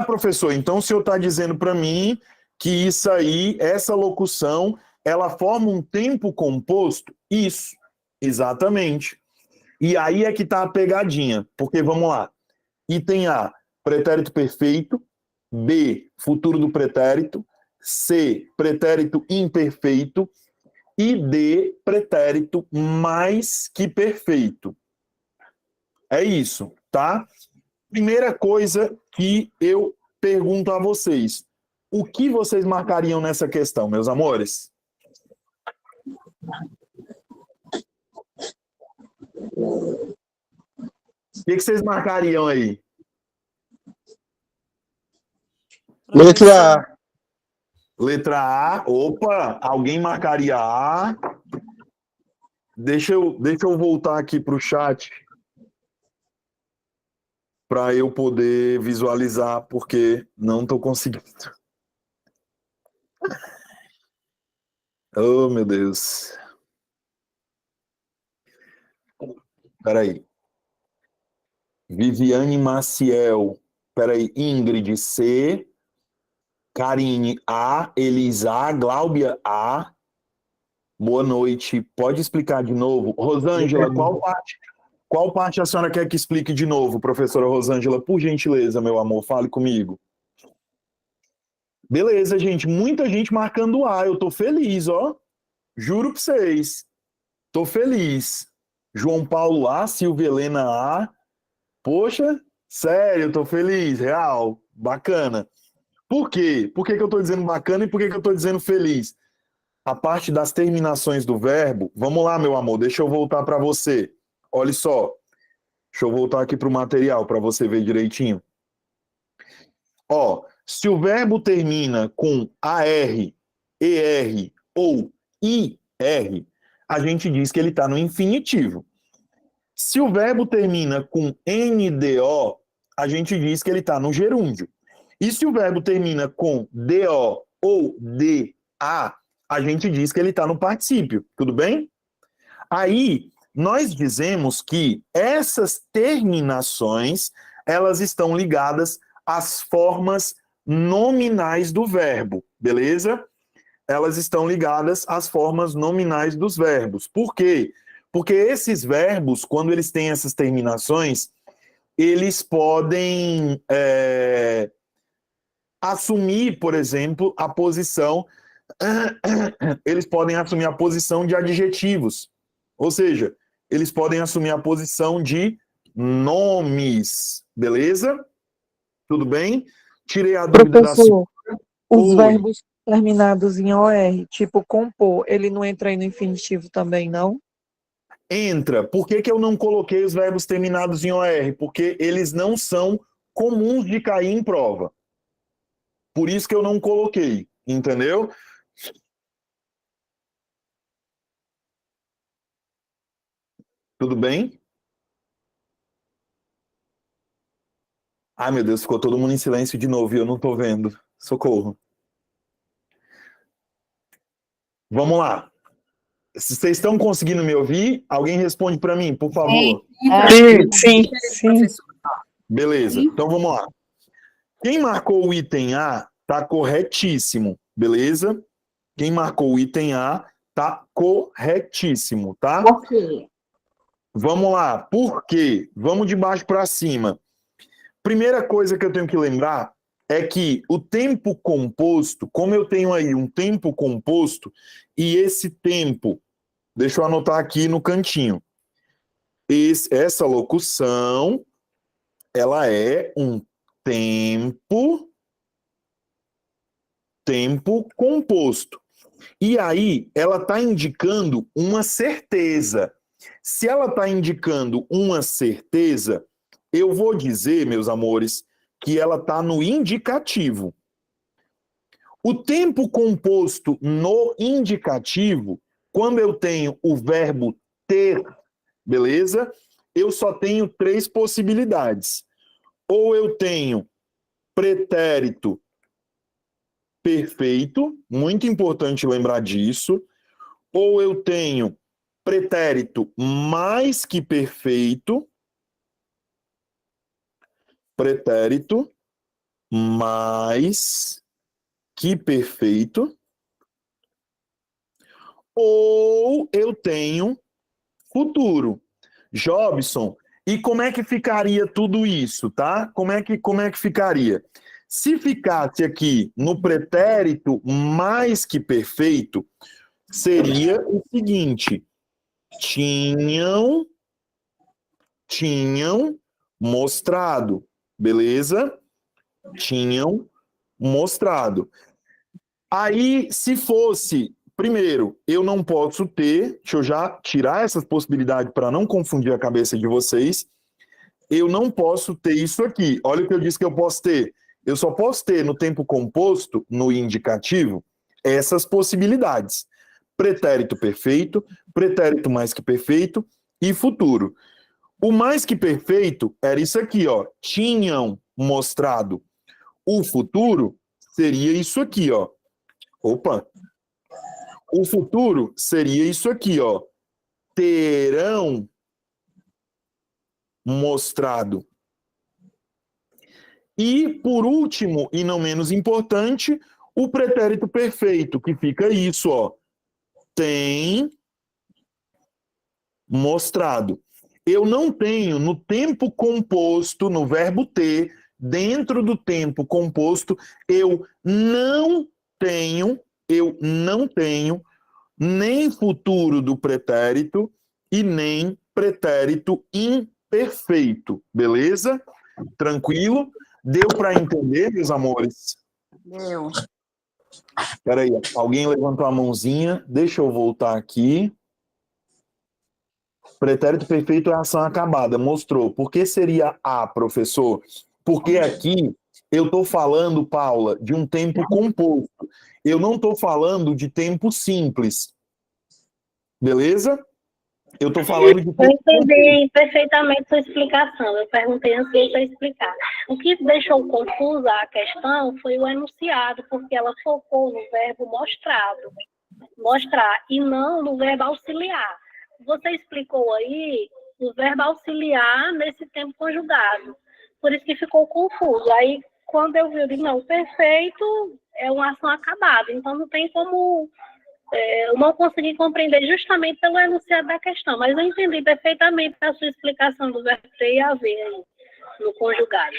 professor, então o senhor está dizendo para mim que isso aí, essa locução, ela forma um tempo composto? Isso, exatamente. E aí é que está a pegadinha, porque vamos lá. Item A, pretérito perfeito. B, futuro do pretérito. C, pretérito imperfeito. E D, pretérito mais que perfeito. É isso, tá? Primeira coisa que eu pergunto a vocês. O que vocês marcariam nessa questão, meus amores? O que vocês marcariam aí? Letra A. Letra A. Opa, alguém marcaria A. Deixa eu voltar aqui para o chat para eu poder visualizar, porque não estou conseguindo. Oh, meu Deus. Espera aí. Viviane Maciel. Espera aí. Ingrid C. Karine A. Elisa A. Gláubia A. Boa noite. Pode explicar de novo? Rosângela, qual parte a senhora quer que explique de novo, professora Rosângela? Por gentileza, meu amor, fale comigo. Beleza, gente. Muita gente marcando A. Eu tô feliz, ó. Juro pra vocês. Tô feliz. João Paulo A. Silvia Helena A. Poxa, sério, eu tô feliz. Real. Bacana. Por quê? Por que que eu tô dizendo bacana e por que que eu tô dizendo feliz? A parte das terminações do verbo. Vamos lá, meu amor. Deixa eu voltar para você. Olha só. Deixa eu voltar aqui para o material para você ver direitinho. Ó, se o verbo termina com AR, ER ou IR, a gente diz que ele está no infinitivo. Se o verbo termina com NDO, a gente diz que ele está no gerúndio. E se o verbo termina com DO ou DA, a gente diz que ele está no particípio. Tudo bem? Aí, nós dizemos que essas terminações, elas estão ligadas às formas nominais do verbo, beleza? Elas estão ligadas às formas nominais dos verbos. Por quê? Porque esses verbos, quando eles têm essas terminações, eles podem assumir, por exemplo, a posição... Eles podem assumir a posição de adjetivos. Ou seja, eles podem assumir a posição de nomes. Beleza? Tudo bem? Tirei a dúvida da Professor, os Oi. verbos terminados em OR, tipo compor, ele não entra aí no infinitivo também, não? Entra. Por que que eu não coloquei os verbos terminados em OR? Porque eles não são comuns de cair em prova. Por isso que eu não coloquei. Entendeu? Tudo bem? Ai, meu Deus, ficou todo mundo em silêncio de novo e eu não tô vendo. Socorro. Vamos lá. Vocês estão conseguindo me ouvir? Alguém responde para mim, por favor. Sim. Beleza, então vamos lá. Quem marcou o item A tá corretíssimo, beleza? Quem marcou o item A tá corretíssimo, tá? Por quê? Vamos lá, por quê? Vamos de baixo para cima. Primeira coisa que eu tenho que lembrar é que o tempo composto, como eu tenho aí um tempo composto, e esse tempo, deixa eu anotar aqui no cantinho, essa locução, ela é um tempo composto. E aí, ela está indicando uma certeza. Se ela está indicando uma certeza, eu vou dizer, meus amores, que ela está no indicativo. O tempo composto no indicativo, quando eu tenho o verbo ter, beleza? Eu só tenho 3 possibilidades. Ou eu tenho pretérito perfeito, muito importante lembrar disso, ou eu tenho pretérito mais que perfeito, pretérito mais que perfeito, ou eu tenho futuro. Jobson, e como é que ficaria tudo isso, tá? Como é que ficaria? Se ficasse aqui no pretérito mais que perfeito, seria o seguinte: tinham mostrado, beleza? Tinham mostrado. Aí, se fosse, primeiro, eu não posso ter, deixa eu já tirar essas possibilidades para não confundir a cabeça de vocês, eu não posso ter isso aqui. Olha o que eu disse que eu posso ter. Eu só posso ter no tempo composto, no indicativo, essas possibilidades. Pretérito perfeito, pretérito mais que perfeito e futuro. O mais que perfeito era isso aqui, ó. Tinham mostrado. O futuro seria isso aqui, ó. Opa! O futuro seria isso aqui, ó. Terão mostrado. E, por último, e não menos importante, o pretérito perfeito, que fica isso, ó. Tem mostrado. Eu não tenho no tempo composto, no verbo ter, dentro do tempo composto, eu não tenho nem futuro do pretérito e nem pretérito imperfeito, beleza? Tranquilo? Deu para entender, meus amores? Deu. Espera aí, alguém levantou a mãozinha, deixa eu voltar aqui. Pretérito perfeito é ação acabada, mostrou. Por que seria A, professor? Porque aqui eu estou falando, Paula, de um tempo composto. Eu não estou falando de tempo simples. Beleza? Eu estou falando de tempo Eu entendi perfeitamente sua explicação. Eu perguntei antes de você explicar. O que deixou confusa a questão foi o enunciado, porque ela focou no verbo mostrar, e não no verbo auxiliar. Você explicou aí o verbo auxiliar nesse tempo conjugado. Por isso que ficou confuso. Aí, quando eu vi, eu disse, não, perfeito é uma ação acabada. Então, não tem como... eu não consegui compreender justamente pelo enunciado da questão, mas eu entendi perfeitamente a sua explicação do verbo ter e haver aí, no conjugado.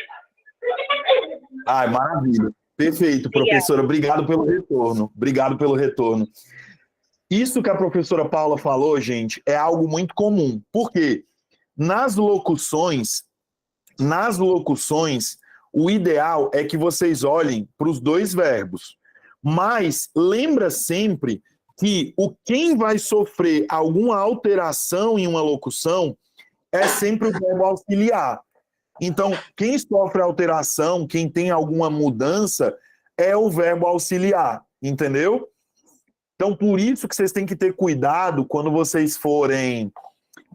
Ai, maravilha. Perfeito, professora. Obrigado pelo retorno. Obrigado pelo retorno. Isso que a professora Paula falou, gente, é algo muito comum. Por quê? Nas locuções, o ideal é que vocês olhem para os dois verbos. Mas lembra sempre que quem vai sofrer alguma alteração em uma locução é sempre o verbo auxiliar. Então, quem sofre alteração, quem tem alguma mudança, é o verbo auxiliar, entendeu? Então, por isso que vocês têm que ter cuidado quando vocês forem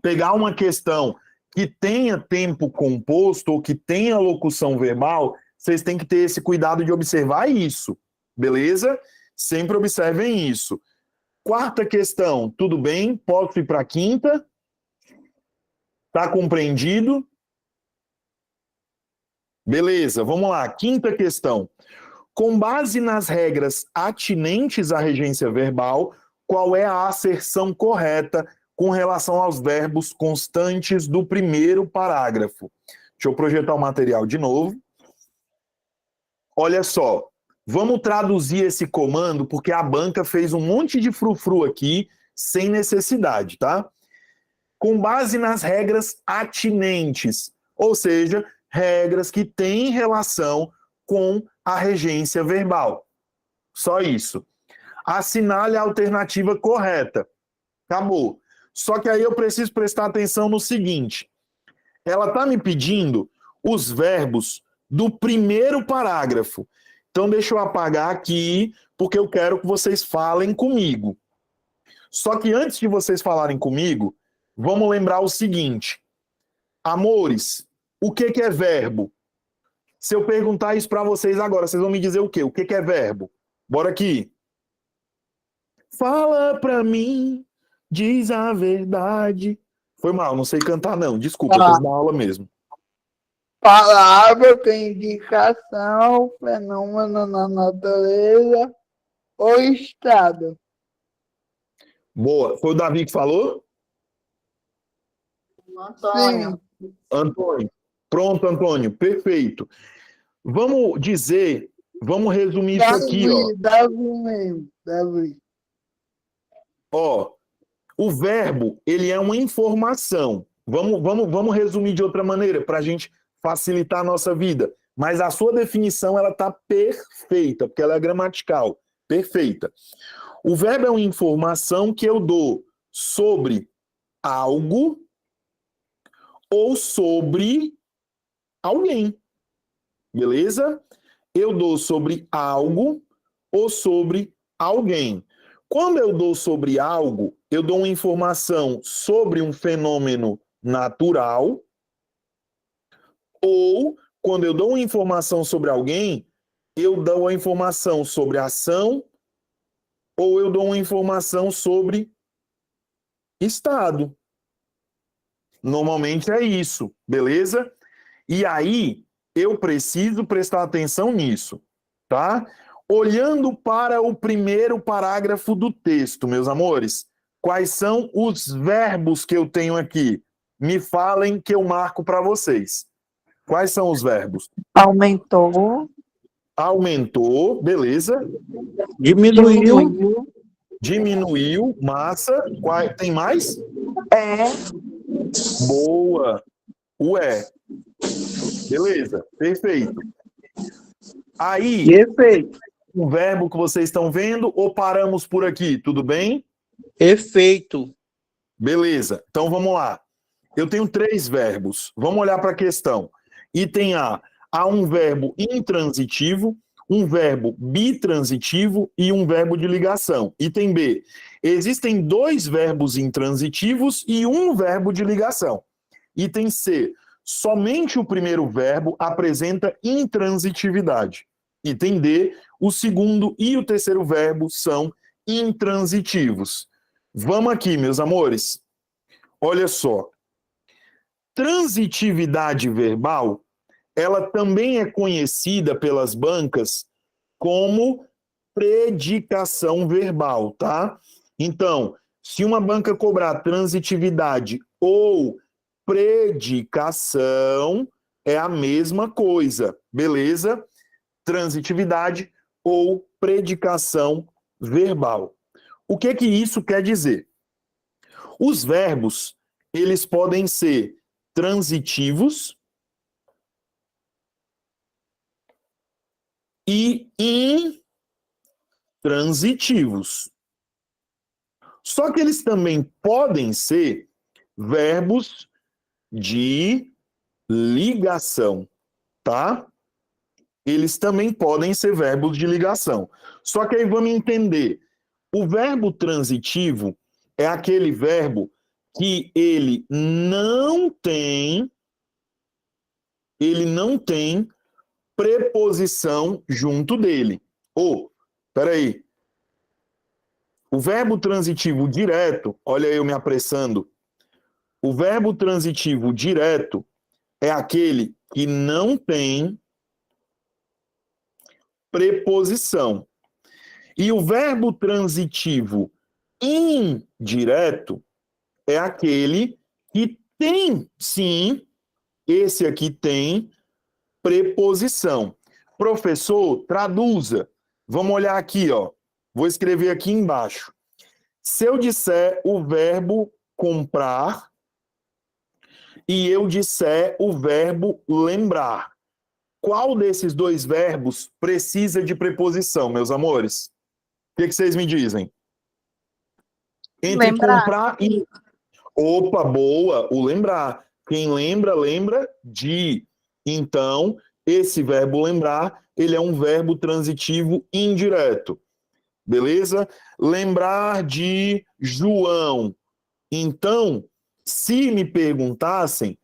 pegar uma questão que tenha tempo composto ou que tenha locução verbal, vocês têm que ter esse cuidado de observar isso, beleza? Sempre observem isso. Quarta questão, tudo bem? Posso ir para a quinta? Tá compreendido? Beleza, vamos lá. Quinta questão. Com base nas regras atinentes à regência verbal, qual é a asserção correta com relação aos verbos constantes do primeiro parágrafo? Deixa eu projetar o material de novo. Olha só, vamos traduzir esse comando, porque a banca fez um monte de frufru aqui, sem necessidade, tá? Com base nas regras atinentes, ou seja, regras que têm relação com a regência verbal. Só isso. Assinale a alternativa correta. Acabou. Só que aí eu preciso prestar atenção no seguinte. ela está me pedindo os verbos do primeiro parágrafo. Então, deixa eu apagar aqui, porque eu quero que vocês falem comigo. Só que antes de vocês falarem comigo, vamos lembrar o seguinte. Amores, o que é verbo? Se eu perguntar isso para vocês agora, vocês vão me dizer o quê? O que é verbo? Bora aqui. Fala pra mim, diz a verdade. Foi mal, não sei cantar não. Desculpa, eu fiz na aula mesmo. Palavra com indicação, fenômeno na natureza ou estado. Boa. Foi o Davi que falou? Sim. Antônio. Pronto, Antônio. Perfeito. Vamos resumir isso aqui, ó. Davi mesmo, Davi. Ó, o verbo, ele é uma informação. Vamos resumir de outra maneira, para a gente facilitar a nossa vida. Mas a sua definição, ela está perfeita, porque ela é gramatical. Perfeita. O verbo é uma informação que eu dou sobre algo ou sobre alguém. Beleza? Eu dou sobre algo ou sobre alguém. Quando eu dou sobre algo, eu dou uma informação sobre um fenômeno natural, ou quando eu dou uma informação sobre alguém, eu dou uma informação sobre ação, ou eu dou uma informação sobre estado. Normalmente é isso, beleza? E aí, eu preciso prestar atenção nisso, tá? Olhando para o primeiro parágrafo do texto, meus amores, quais são os verbos que eu tenho aqui? Me falem que eu marco para vocês. Quais são os verbos? Aumentou. Aumentou, beleza. Diminuiu. Diminuiu, massa. Tem mais? Boa. Ué. Beleza, perfeito. Aí, Efeito. o verbo que vocês estão vendo, ou paramos por aqui, tudo bem? Efeito. Beleza, então vamos lá. Eu tenho 3 verbos. Vamos olhar para a questão. Item A, há um verbo intransitivo, um verbo bitransitivo e um verbo de ligação. Item B, existem 2 verbos intransitivos e um verbo de ligação. Item C, somente o primeiro verbo apresenta intransitividade. Item D, o segundo e o terceiro verbo são intransitivos. Vamos aqui, meus amores. Olha só. Transitividade verbal, ela também é conhecida pelas bancas como predicação verbal, tá? Então, se uma banca cobrar transitividade ou predicação, é a mesma coisa, beleza? Transitividade ou predicação verbal. O que isso quer dizer? Os verbos, eles podem ser transitivos e intransitivos. Só que eles também podem ser verbos de ligação, tá? Eles também podem ser verbos de ligação. Só que aí vamos entender. O verbo transitivo é aquele verbo que ele não tem preposição junto dele. Peraí. O verbo transitivo direto, olha eu me apressando. O verbo transitivo direto é aquele que não tem preposição. E o verbo transitivo indireto é aquele que tem, sim, esse aqui tem preposição. Professor, traduza. Vamos olhar aqui, ó. Vou escrever aqui embaixo. Se eu disser o verbo comprar e eu disser o verbo lembrar, qual desses 2 verbos precisa de preposição, meus amores? O que vocês me dizem? Entre Lembrar. comprar e... Opa, boa, o lembrar. Quem lembra, lembra de. Então, esse verbo lembrar, ele é um verbo transitivo indireto. Beleza? Lembrar de João. Então, se me perguntassem,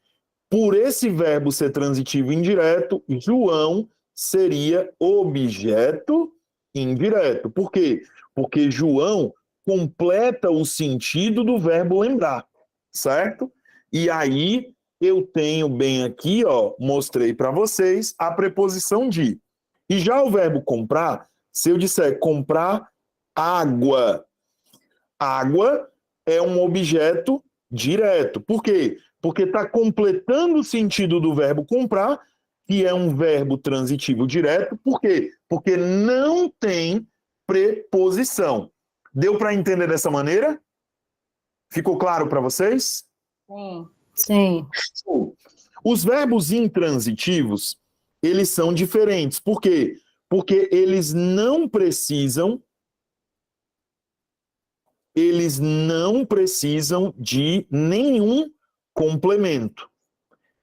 por esse verbo ser transitivo indireto, João seria objeto indireto. Por quê? Porque João completa o sentido do verbo lembrar, certo? E aí eu tenho bem aqui, ó, mostrei para vocês a preposição de. E já o verbo comprar, se eu disser comprar água, água é um objeto direto. Por quê? Porque está completando o sentido do verbo comprar, que é um verbo transitivo direto. Por quê? Porque não tem preposição. Deu para entender dessa maneira? Ficou claro para vocês? Sim. Os verbos intransitivos, eles são diferentes. Por quê? Porque eles não precisam de nenhum complemento.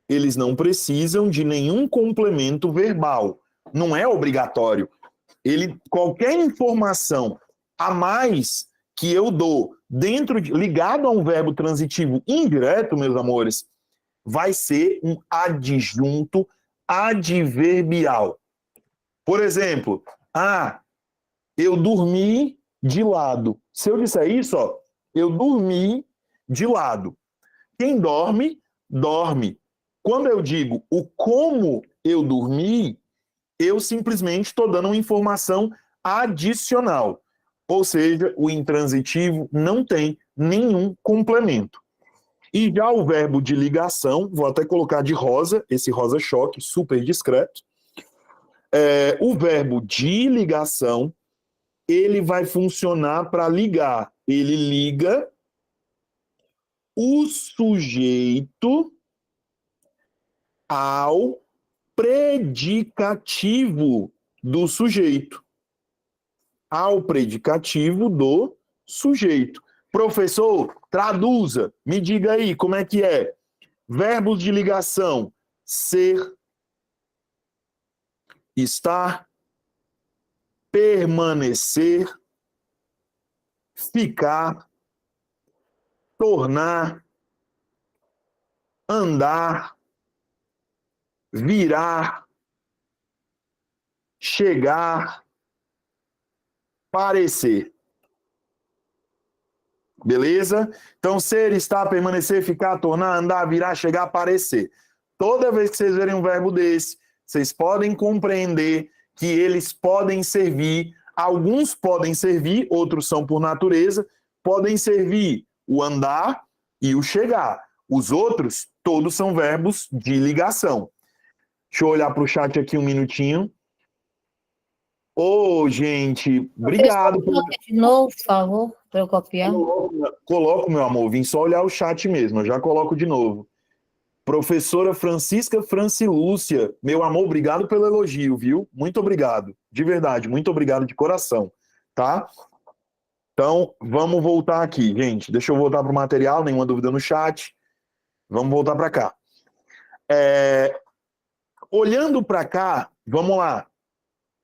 Eles não precisam de nenhum complemento verbal. Não é obrigatório. Qualquer informação a mais que eu dou ligado a um verbo transitivo indireto, meus amores, vai ser um adjunto adverbial. Por exemplo, eu dormi de lado. Se eu disser isso, ó, eu dormi de lado. Quem dorme, dorme. Quando eu digo o como eu dormi, eu simplesmente estou dando uma informação adicional. Ou seja, o intransitivo não tem nenhum complemento. E já o verbo de ligação, vou até colocar de rosa, esse rosa choque, super discreto. O verbo de ligação, ele vai funcionar para ligar. Ele liga o sujeito ao predicativo do sujeito. Ao predicativo do sujeito. Professor, traduza, me diga aí como é que é. Verbos de ligação: ser, estar, permanecer, ficar, tornar, andar, virar, chegar, parecer. Beleza? Então, ser, estar, permanecer, ficar, tornar, andar, virar, chegar, parecer. Toda vez que vocês verem um verbo desse, vocês podem compreender que eles podem servir, alguns podem servir, outros são por natureza, podem servir o andar e o chegar. Os outros, todos são verbos de ligação. Deixa eu olhar para o chat aqui um minutinho. Gente, obrigado. Coloca de novo, por favor, para eu copiar. Coloco, meu amor, vim só olhar o chat mesmo, eu já coloco de novo. Professora Francisca Francilúcia, meu amor, obrigado pelo elogio, viu? Muito obrigado, de verdade, muito obrigado de coração, tá? Então, vamos voltar aqui, gente. Deixa eu voltar para o material, nenhuma dúvida no chat. Vamos voltar para cá. Olhando para cá, vamos lá.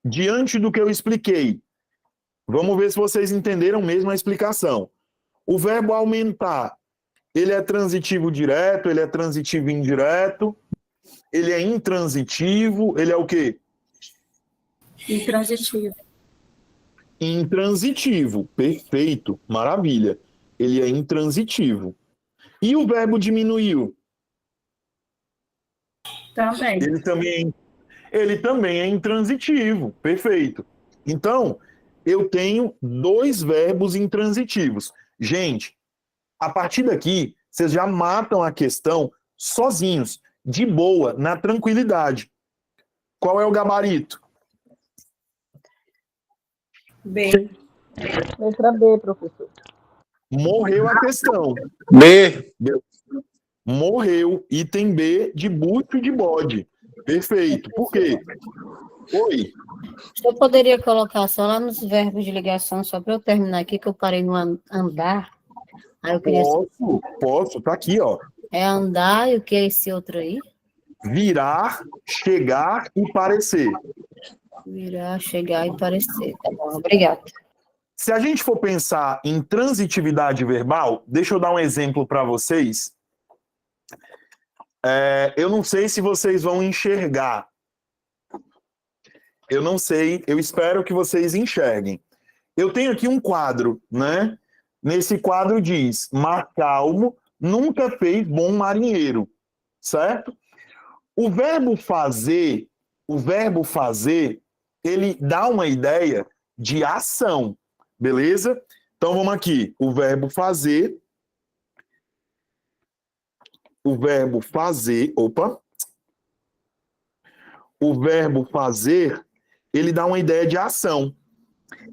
Diante do que eu expliquei, vamos ver se vocês entenderam mesmo a explicação. O verbo aumentar, ele é transitivo direto, ele é transitivo indireto, ele é intransitivo, ele é o quê? Intransitivo. Intransitivo, perfeito, maravilha. Ele é intransitivo. E o verbo diminuiu? Também. Ele também é intransitivo, perfeito. Então, eu tenho dois verbos intransitivos. Gente, a partir daqui, vocês já matam a questão sozinhos, de boa, na tranquilidade. Qual é o gabarito? B. Letra B, professor. Morreu a questão. B. Morreu. Item B de bucho e de bode. Perfeito. Por quê? Oi. Eu poderia colocar só lá nos verbos de ligação, só para eu terminar aqui, que eu parei no andar. Aí eu queria... Posso. Tá aqui, ó. É andar e o que é esse outro aí? Virar, chegar e parecer. Virar, chegar e parecer. Tá bom, obrigada. Se a gente for pensar em transitividade verbal, deixa eu dar um exemplo para vocês. Eu não sei se vocês vão enxergar. Eu não sei, eu espero que vocês enxerguem. Eu tenho aqui um quadro, né? Nesse quadro diz: mar calmo nunca fez bom marinheiro, certo? O verbo fazer, ele dá uma ideia de ação, beleza? Então vamos aqui, o verbo fazer, o verbo fazer, ele dá uma ideia de ação.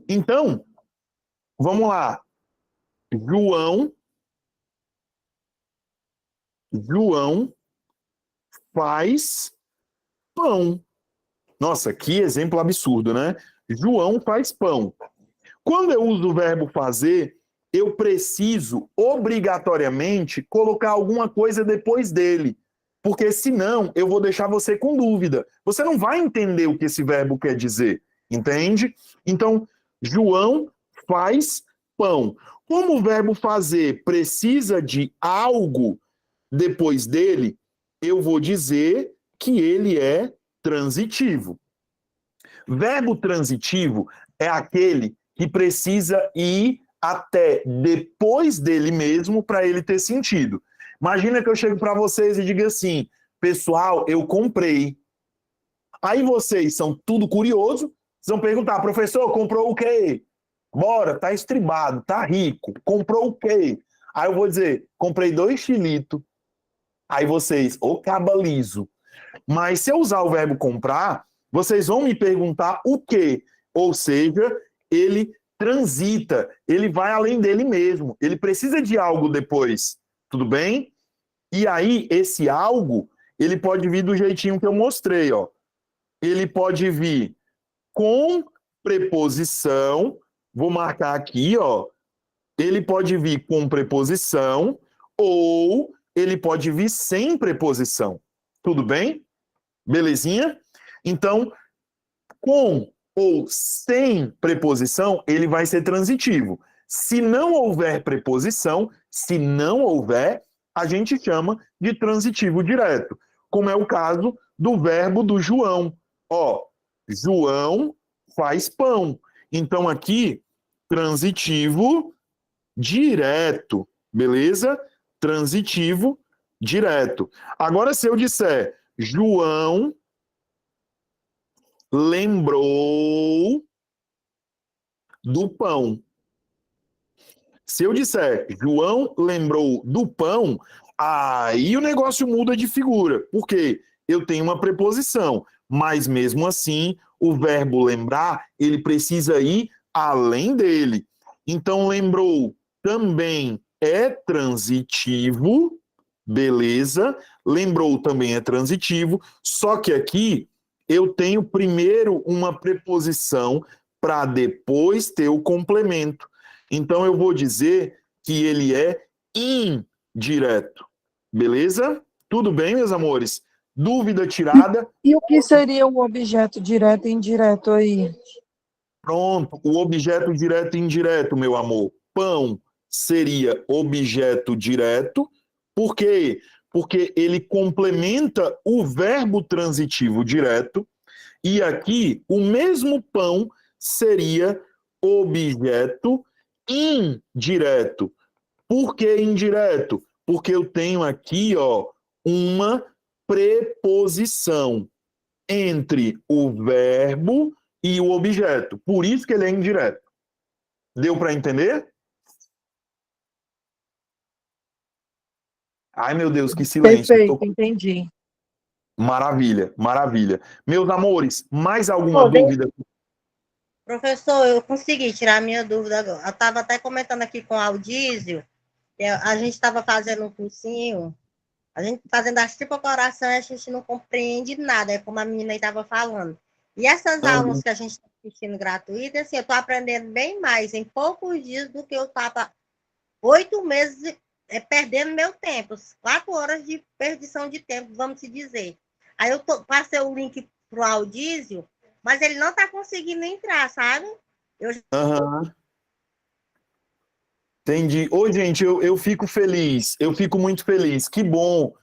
Então, vamos lá. João faz pão. Nossa, que exemplo absurdo, né? João faz pão. Quando eu uso o verbo fazer, eu preciso obrigatoriamente colocar alguma coisa depois dele. Porque senão eu vou deixar você com dúvida. Você não vai entender o que esse verbo quer dizer. Entende? Então, João faz pão. Como o verbo fazer precisa de algo depois dele, eu vou dizer que ele é transitivo. Verbo transitivo é aquele que precisa ir até depois dele mesmo para ele ter sentido. Imagina que eu chego para vocês e digo assim: pessoal, eu comprei. Aí vocês são tudo curioso, vão perguntar: professor, comprou o quê? Bora, tá estribado, tá rico, comprou o quê? Aí eu vou dizer: comprei 2 chilitos. Aí vocês, ô caba liso. Mas se eu usar o verbo comprar, vocês vão me perguntar o quê? Ou seja, ele transita, ele vai além dele mesmo, ele precisa de algo depois, tudo bem? E aí, esse algo, ele pode vir do jeitinho que eu mostrei, ó. Ele pode vir com preposição, vou marcar aqui, ó. Ele pode vir com preposição ou ele pode vir sem preposição. Tudo bem? Belezinha? Então, com ou sem preposição, ele vai ser transitivo. Se não houver preposição, a gente chama de transitivo direto, como é o caso do verbo do João. Ó, João faz pão. Então, aqui, transitivo direto, beleza? Transitivo direto. Agora, se eu disser João lembrou do pão. Se eu disser João lembrou do pão, aí o negócio muda de figura. Por quê? Eu tenho uma preposição, mas mesmo assim, o verbo lembrar, ele precisa ir além dele. Então, lembrou também é transitivo, beleza? Lembrou também é transitivo, só que aqui eu tenho primeiro uma preposição para depois ter o complemento. Então eu vou dizer que ele é indireto. Beleza? Tudo bem, meus amores? Dúvida tirada? E o que seria o objeto direto e indireto aí? Pronto, o objeto direto e indireto, meu amor. Pão seria objeto direto. Por quê? Porque ele complementa o verbo transitivo direto. E aqui, o mesmo pão seria objeto indireto. Por que indireto? Porque eu tenho aqui, ó, uma preposição entre o verbo e o objeto. Por isso que ele é indireto. Deu para entender? Ai, meu Deus, que silêncio. Perfeito, entendi. Maravilha, maravilha. Meus amores, mais alguma dúvida? Professor, eu consegui tirar a minha dúvida agora. Eu estava até comentando aqui com o Aldísio, que a gente estava fazendo um cursinho, a gente fazendo as tripas coração e a gente não compreende nada, é como a menina aí estava falando. E essas aulas que a gente está assistindo gratuitas, assim, eu estou aprendendo bem mais em poucos dias do que eu estava 8 meses perdendo meu tempo, 4 horas de perdição de tempo, vamos se dizer. Aí eu passei o link pro Audísio, mas ele não está conseguindo entrar, sabe? Aham. Entendi. Ô, gente, eu fico feliz, eu fico muito feliz. Que bom.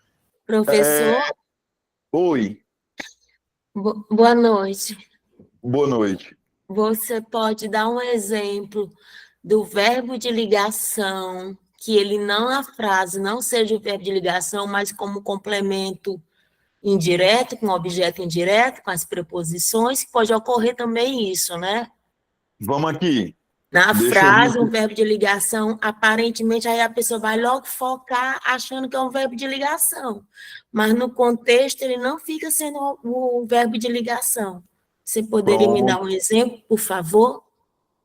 Professor, Oi, boa noite. boa noite. Você pode dar um exemplo do verbo de ligação, que ele não na frase, não seja o verbo de ligação, mas como complemento indireto, com objeto indireto, com as preposições, que pode ocorrer também isso, né? Vamos aqui. Na Deixa eu frase, ver. um verbo de ligação, aparentemente, aí a pessoa vai logo focar achando que é um verbo de ligação. Mas no contexto, ele não fica sendo o verbo de ligação. Você poderia me dar um exemplo, por favor?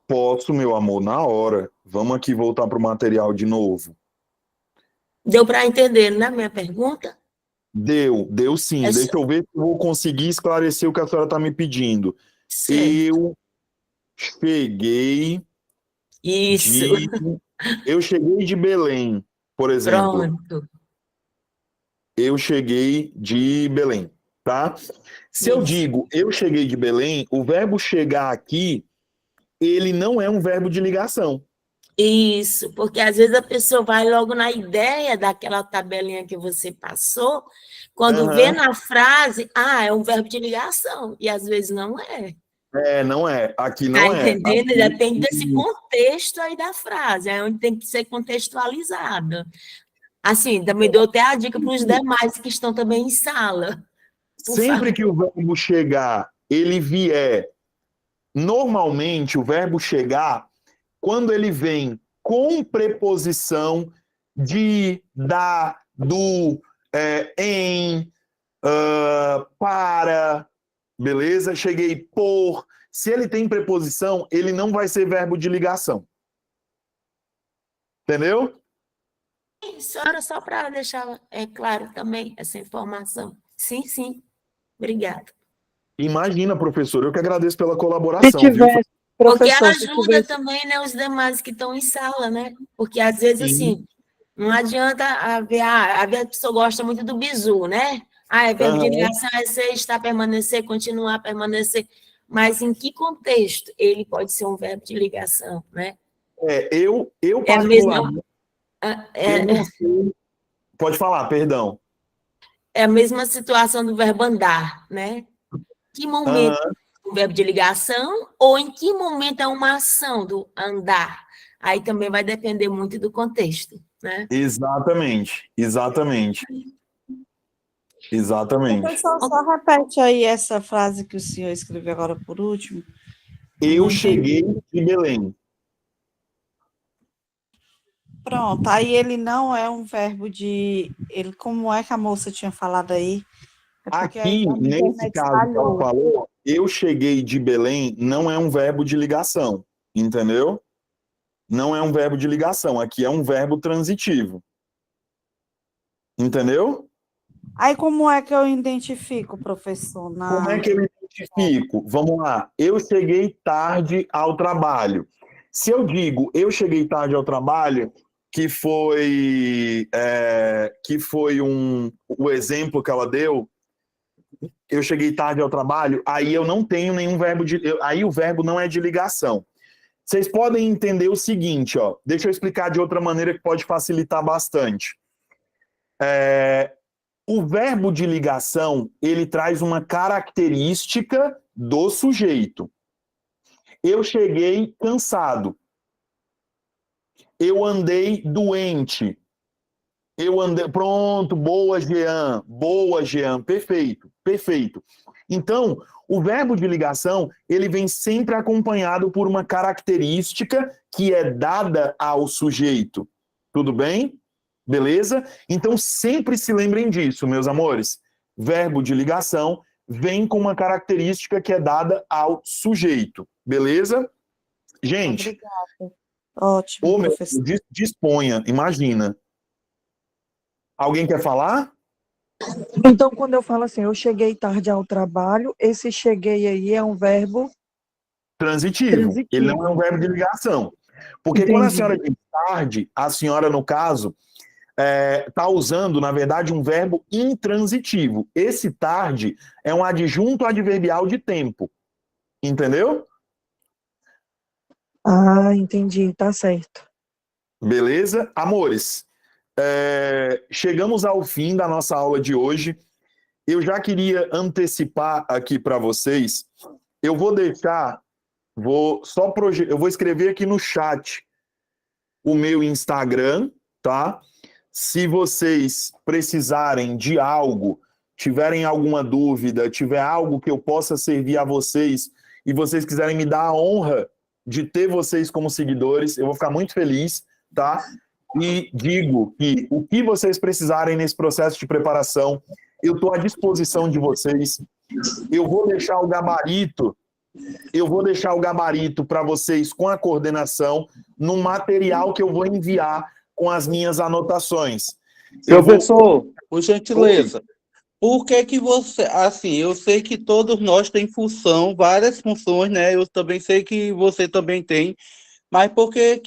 Posso, meu amor, na hora. Vamos aqui voltar para o material de novo. Deu para entender, né, minha pergunta? Deu sim. É Deixa eu ver se eu vou conseguir esclarecer o que a senhora está me pedindo. certo. Eu cheguei Isso, eu cheguei de Belém, por exemplo. pronto. Eu cheguei de Belém, tá? Se eu Isso. digo eu cheguei de Belém, o verbo chegar aqui, ele não é um verbo de ligação. Isso, porque às vezes a pessoa vai logo na ideia daquela tabelinha que você passou, quando vê na frase, é um verbo de ligação, e às vezes não é. Não é. Aqui Tá não é. entendendo? Aqui- Depende desse contexto aí da frase, é onde tem que ser contextualizada. Assim, também dou até a dica para os demais que estão também em sala. Por Sempre que o verbo chegar, ele vier, normalmente o verbo chegar, quando ele vem com preposição de, da, do, em, para, beleza? Cheguei por. Se ele tem preposição, ele não vai ser verbo de ligação. Entendeu? Senhora, só para deixar claro também essa informação. Sim, sim. Obrigada. Imagina, professor, eu que agradeço pela colaboração, Se viu? tiver, Porque professor, se ajuda tiver, também, né, os demais que estão em sala, né? Porque às vezes, Sim. assim, não adianta haver, a pessoa gosta muito do bizu, né? É verbo de Aham. ligação, é ser, estar, permanecer, continuar, permanecer. Mas em que contexto ele pode ser um verbo de ligação, né? Eu É a mesma, particularmente, eu não sei. Pode falar, perdão. é a mesma situação do verbo andar, né? Que momento Aham. o verbo de ligação ou em que momento é uma ação do andar? Aí também vai depender muito do contexto, né? Exatamente. professor, só repete aí essa frase que o senhor escreveu agora por último. Eu Não cheguei de Belém. Pronto, aí ele não é um verbo de... Ele, como é que a moça tinha falado aí? É porque Aqui, a nesse internet caso que ela falhou. falou, eu cheguei de Belém não é um verbo de ligação, entendeu? Não é um verbo de ligação, aqui é um verbo transitivo. Entendeu? Aí como é que eu identifico, professor? Como é que eu identifico? Vamos lá. Eu cheguei tarde ao trabalho. Se eu digo eu cheguei tarde ao trabalho, que foi o exemplo que ela deu, eu cheguei tarde ao trabalho, aí eu não tenho nenhum verbo de... Aí o verbo não é de ligação. Vocês podem entender o seguinte, ó. Deixa eu explicar de outra maneira que pode facilitar bastante. O verbo de ligação, ele traz uma característica do sujeito. Eu cheguei cansado. Eu andei doente. Eu andei... Pronto, boa, Jean. Boa, Jean. Perfeito, perfeito. Então, o verbo de ligação, ele vem sempre acompanhado por uma característica que é dada ao sujeito. Tudo bem? Beleza? Então, sempre se lembrem disso, meus amores. Verbo de ligação vem com uma característica que é dada ao sujeito. Beleza? Gente. Obrigada. Ótimo, professor. Disponha, imagina. Alguém quer falar? Então, quando eu falo assim, eu cheguei tarde ao trabalho, esse cheguei aí é um verbo transitivo. Ele não é um verbo de ligação. Porque quando a senhora diz tarde, a senhora, no caso, está usando, na verdade, um verbo intransitivo. Esse tarde é um adjunto adverbial de tempo. Entendeu? Ah, entendi, tá certo. Beleza? Amores, chegamos ao fim da nossa aula de hoje. Eu já queria antecipar aqui para vocês. Eu vou deixar, eu vou escrever aqui no chat o meu Instagram, tá? Se vocês precisarem de algo, tiverem alguma dúvida, tiver algo que eu possa servir a vocês e vocês quiserem me dar a honra de ter vocês como seguidores, eu vou ficar muito feliz, tá? E digo que o que vocês precisarem nesse processo de preparação, eu estou à disposição de vocês. Eu vou deixar o gabarito para vocês com a coordenação no material que eu vou enviar com as minhas anotações. Professor, por gentileza, por que você, assim, eu sei que todos nós temos função, várias funções, né? Eu também sei que você também tem, mas por que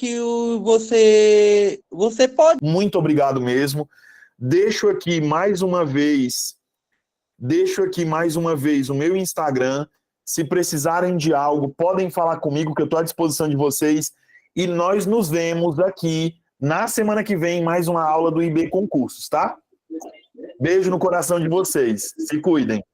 você pode... Muito obrigado mesmo. Deixo aqui mais uma vez o meu Instagram. Se precisarem de algo, podem falar comigo, que eu estou à disposição de vocês. E nós nos vemos aqui na semana que vem, mais uma aula do IB Concursos, tá? Beijo no coração de vocês. Se cuidem.